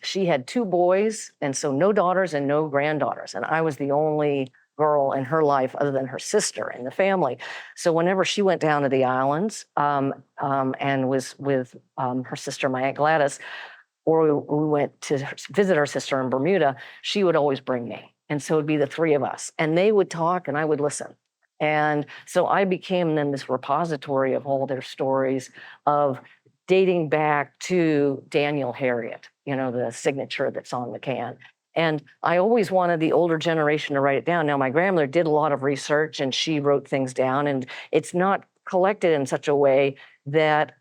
she had 2 boys, and so no daughters and no granddaughters. And I was the only girl in her life other than her sister and the family. So whenever she went down to the islands and was with her sister, my Aunt Gladys, or we went to visit our sister in Bermuda, she would always bring me. And so it'd be the three of us. And they would talk and I would listen. And so I became then this repository of all their stories of dating back to Daniel Harriott, the signature that's on the can. And I always wanted the older generation to write it down. Now, my grandmother did a lot of research and she wrote things down, and it's not collected in such a way that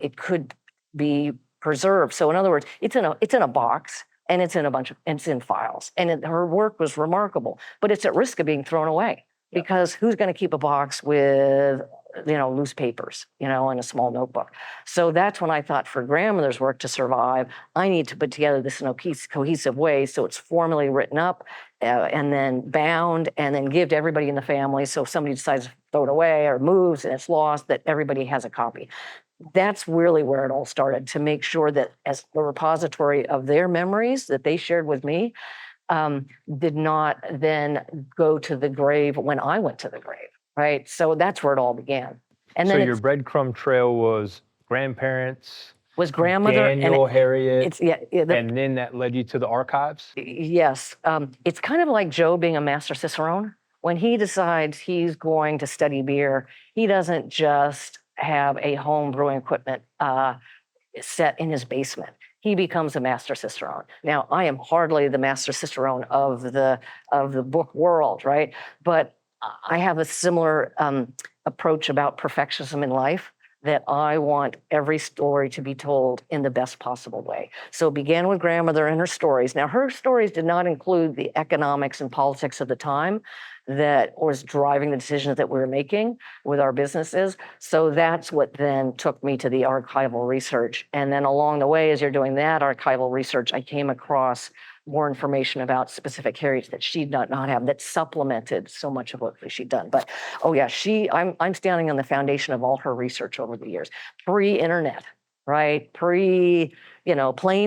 it could be preserved. So in other words, it's in a box and it's in files. And her work was remarkable, but it's at risk of being thrown away because who's going to keep a box with loose papers, in a small notebook. So that's when I thought for grandmother's work to survive, I need to put together this in a cohesive way so it's formally written up and then bound and then give to everybody in the family. So if somebody decides to throw it away or moves and it's lost, that everybody has a copy. That's really where it all started, to make sure that as the repository of their memories that they shared with me did not then go to the grave when I went to the grave. Right. So that's where it all began. And then your breadcrumb trail was grandparents, was grandmother, Daniel Harriott, and then that led you to the archives? Yes. It's kind of like Joe being a master cicerone. When he decides he's going to study beer, he doesn't just have a home brewing equipment set in his basement. He becomes a master cicerone. Now, I am hardly the master cicerone of the book world, right? But I have a similar approach about perfectionism in life, that I want every story to be told in the best possible way. So it began with grandmother and her stories. Now, her stories did not include the economics and politics of the time that was driving the decisions that we were making with our businesses. So that's what then took me to the archival research. And then along the way, as you're doing that archival research, I came across more information about specific Harriets that she did not have, that supplemented so much of what she'd done. But I'm standing on the foundation of all her research over the years. Pre-internet, right? Plane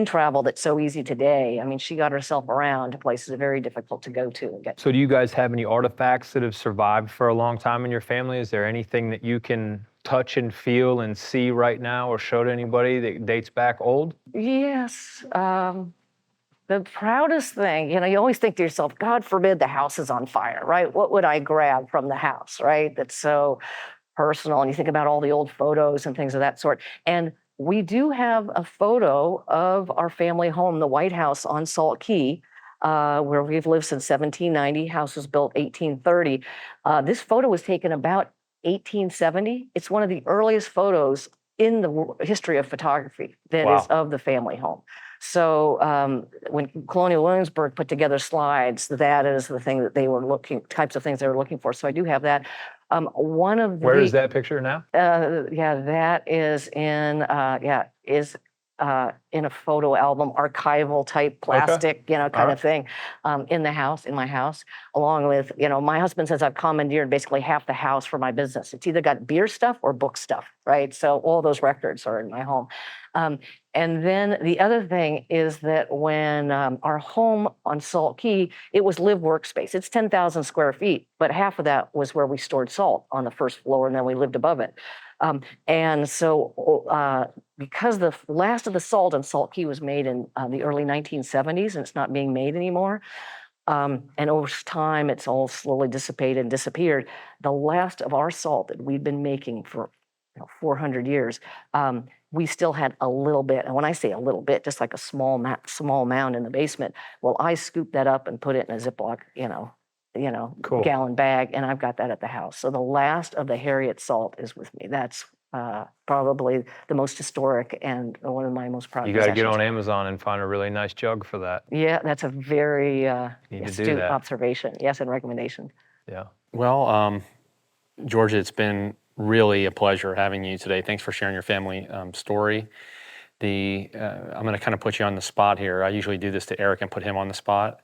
travel that's so easy today. I mean, she got herself around to places that are very difficult to go to and get. So do you guys have any artifacts that have survived for a long time in your family? Is there anything that you can touch and feel and see right now or show to anybody that dates back old? Yes. The proudest thing, you always think to yourself, God forbid the house is on fire, right? What would I grab from the house, right? That's so personal. And you think about all the old photos and things of that sort. And we do have a photo of our family home, the White House on Salt Key, where we've lived since 1790. House was built 1830. This photo was taken about 1870. It's one of the earliest photos in the history of photography that is of the family home. So when Colonial Williamsburg put together slides, that is the thing that they were types of things they were looking for. So I do have that. Where is that picture now? That is in a photo album, archival type plastic, kind of thing, in my house, along with, my husband says I've commandeered basically half the house for my business. It's either got beer stuff or book stuff, right? So all those records are in my home. And then the other thing is that when our home on Salt Key, it was live workspace. It's 10,000 square feet, but half of that was where we stored salt on the first floor, and then we lived above it. And so because the last of the salt on Salt Key was made in the early 1970s, and it's not being made anymore, and over time it's all slowly dissipated and disappeared, the last of our salt that we'd been making for 400 years, we still had a little bit. And when I say a little bit, just like a small mound in the basement, well, I scooped that up and put it in a Ziploc, Cool. gallon bag, and I've got that at the house. So the last of the Harriet salt is with me. That's probably the most historic and one of my most proud You got to get possessions. on Amazon and find a really nice jug for that. Yeah, that's a very Need to do astute that. observation. Yes, and recommendation. Yeah. Well, Georgia, it's been really a pleasure having you today. Thanks for sharing your family story. I'm going to kind of put you on the spot here. I usually do this to Eric and put him on the spot.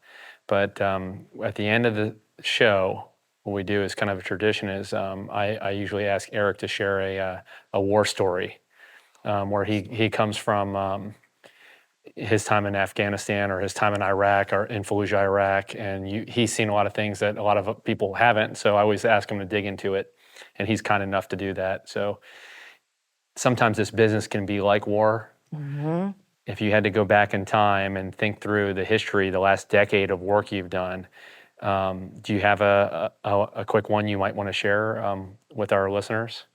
But at the end of the show, what we do is kind of a tradition is I usually ask Eric to share a war story where he comes from his time in Afghanistan or his time in Iraq or in Fallujah, Iraq, and he's seen a lot of things that a lot of people haven't. So I always ask him to dig into it, and he's kind enough to do that. So sometimes this business can be like war. Mm-hmm. If you had to go back in time and think through the history, the last decade of work you've done, do you have a quick one you might want to share with our listeners?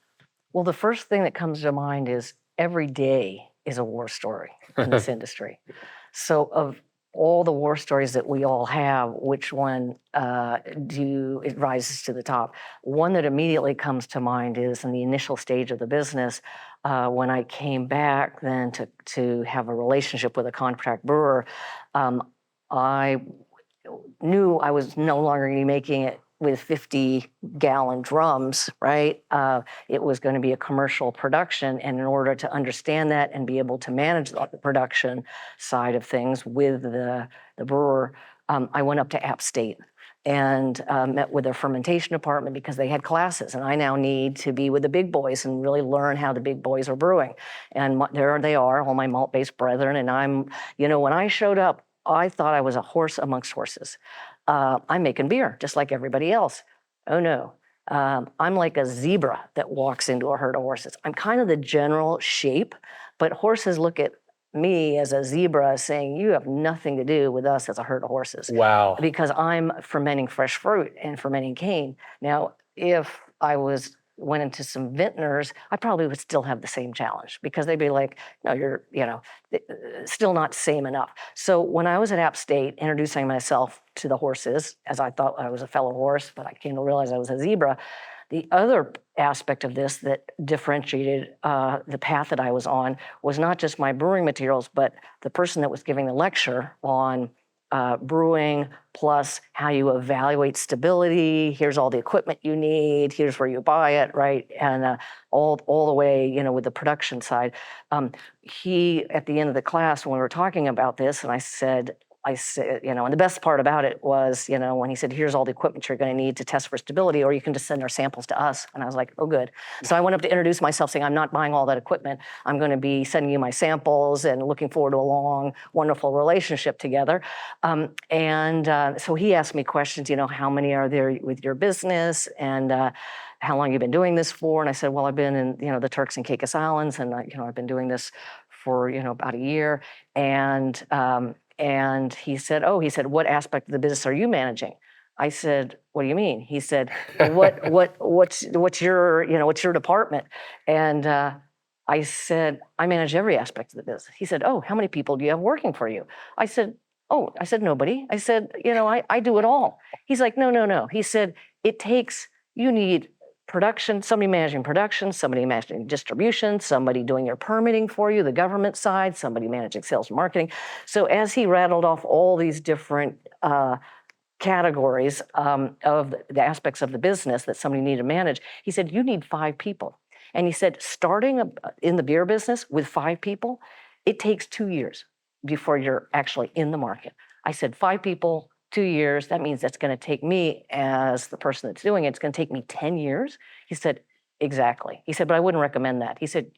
Well, the first thing that comes to mind is every day is a war story in this industry. So of all the war stories that we all have, which one it rises to the top? One that immediately comes to mind is in the initial stage of the business, when I came back then to have a relationship with a contract brewer. I knew I was no longer going to be making it with 50-gallon drums, right? It was going to be a commercial production, and in order to understand that and be able to manage the production side of things with the brewer, I went up to App State and met with their fermentation department because they had classes, and I now need to be with the big boys and really learn how the big boys are brewing. And there they are, all my malt-based brethren, and when I showed up, I thought I was a horse amongst horses. I'm making beer just like everybody else. Oh no, I'm like a zebra that walks into a herd of horses. I'm kind of the general shape, but horses look at me as a zebra saying, you have nothing to do with us as a herd of horses. Wow. Because I'm fermenting fresh fruit and fermenting cane. Now, if I went into some vintners, I probably would still have the same challenge because they'd be like, no, you're, still not same enough. So when I was at App State introducing myself to the horses, as I thought I was a fellow horse, but I came to realize I was a zebra, the other aspect of this that differentiated the path that I was on was not just my brewing materials, but the person that was giving the lecture on brewing, plus how you evaluate stability. Here's all the equipment you need. Here's where you buy it, right? And all the way, with the production side. He, at the end of the class, when we were talking about this, and I said, and the best part about it was, when he said, here's all the equipment you're going to need to test for stability, or you can just send our samples to us. And I was like, oh, good. So I went up to introduce myself saying, I'm not buying all that equipment. I'm going to be sending you my samples and looking forward to a long, wonderful relationship together. So he asked me questions, how many are there with your business? And how long you've been doing this for? And I said, well, I've been in, the Turks and Caicos Islands, and I've been doing this for, about a year. And he said, what aspect of the business are you managing? I said, what do you mean? He said, what's your department? And I said, I manage every aspect of the business. He said, oh, how many people do you have working for you? I said, nobody. I said, I do it all. He's like, no. He said, you need production, somebody managing production, somebody managing distribution, somebody doing your permitting for you, the government side, somebody managing sales and marketing. So as he rattled off all these different categories of the aspects of the business that somebody needed to manage, he said, you need 5 people. And he said, starting in the beer business with 5 people, it takes 2 years before you're actually in the market. I said, 5 people, 2 years, that means that's going to take me as the person that's doing it, it's going to take me 10 years. He said, exactly. He said, but I wouldn't recommend that. He said,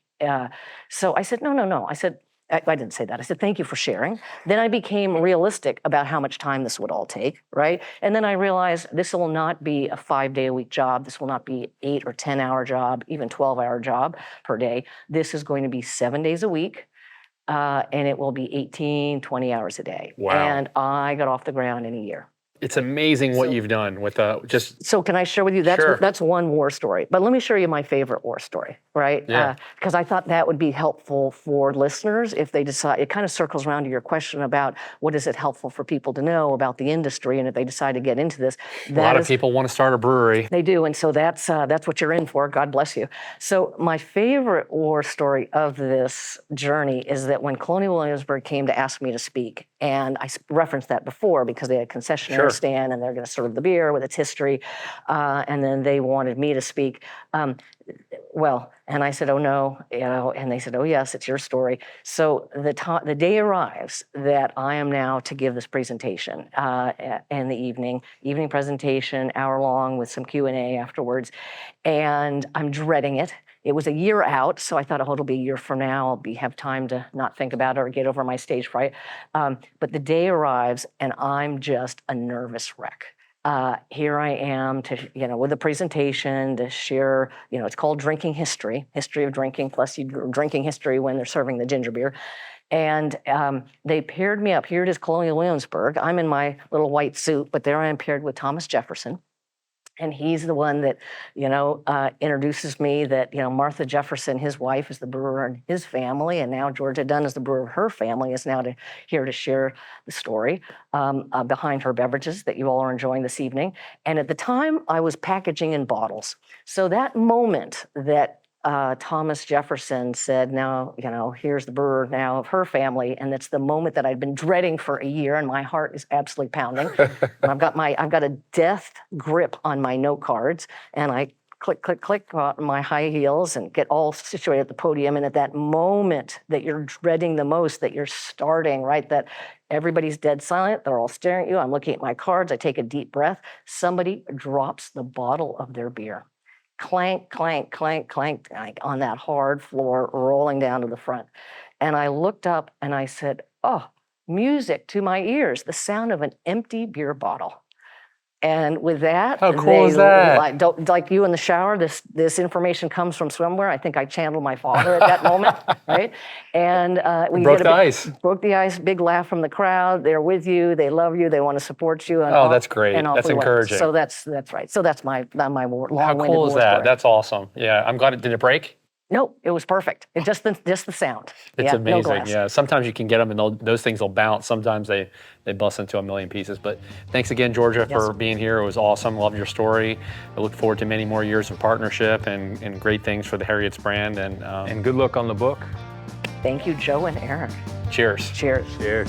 so I said, no. I said, I didn't say that. I said, thank you for sharing. Then I became realistic about how much time this would all take, right? And then I realized this will not be a 5-day-a-week job. This will not be 8 or 10-hour job, even 12-hour job per day. This is going to be 7 days a week. And it will be 18, 20 hours a day. Wow. And I got off the ground in a year. It's amazing what you've done with just. So can I share with you? That's one war story. But let me share you my favorite war story, right? Yeah. Because I thought that would be helpful for listeners if they decide. It kind of circles around to your question about what is it helpful for people to know about the industry, and if they decide to get into this. A lot of people want to start a brewery. They do, and so that's what you're in for. God bless you. So my favorite war story of this journey is that when Colonial Williamsburg came to ask me to speak, and I referenced that before because they had a concessionaire stand and they're going to serve the beer with its history, and then they wanted me to speak. And I said, oh no, and they said, oh yes, it's your story. So the day arrives that I am now to give this presentation in the evening presentation, hour long with some Q&A afterwards, and I'm dreading it. it was a year out, so I thought, oh, it'll be a year from now. I'll have time to not think about it or get over my stage fright. But the day arrives, and I'm just a nervous wreck. Here I am with a presentation to share, it's called Drinking History of Drinking, plus drinking history when they're serving the ginger beer. And they paired me up. Here it is, Colonial Williamsburg. I'm in my little white suit, but there I am paired with Thomas Jefferson. And he's the one that, introduces me that, Martha Jefferson, his wife, is the brewer in his family. And now Georgia Dunn is the brewer of her family, is now here to share the story behind her beverages that you all are enjoying this evening. And at the time, I was packaging in bottles. So that moment that Thomas Jefferson said, now, here's the brewer now of her family. And it's the moment that I'd been dreading for a year, and my heart is absolutely pounding. I've got a death grip on my note cards, and I click, click, click on my high heels and get all situated at the podium. And at that moment that you're dreading the most, that you're starting, right, that everybody's dead silent, they're all staring at you. I'm looking at my cards. I take a deep breath. Somebody drops the bottle of their beer. Clank, clank, clank, clank, on that hard floor, rolling down to the front. And I looked up and I said, oh, music to my ears, the sound of an empty beer bottle. And with that, how cool is that? Like you in the shower, this information comes from somewhere. I think I channeled my father at that moment, right? And we broke the ice. Broke the ice. Big laugh from the crowd. They're with you. They love you. They want to support you. And that's great. That's encouraging. So that's right. So that's my long-winded How cool is that? story. That's awesome. Yeah, I'm glad did it break? No, it was perfect. It just the sound. It's amazing. No glass. Yeah, sometimes you can get them and those things will bounce. Sometimes they bust into a million pieces. But thanks again, Georgia, for being here. It was awesome. Love your story. I look forward to many more years of partnership and great things for the Harriot's brand. And good luck on the book. Thank you, Joe and Eric. Cheers. Cheers. Cheers.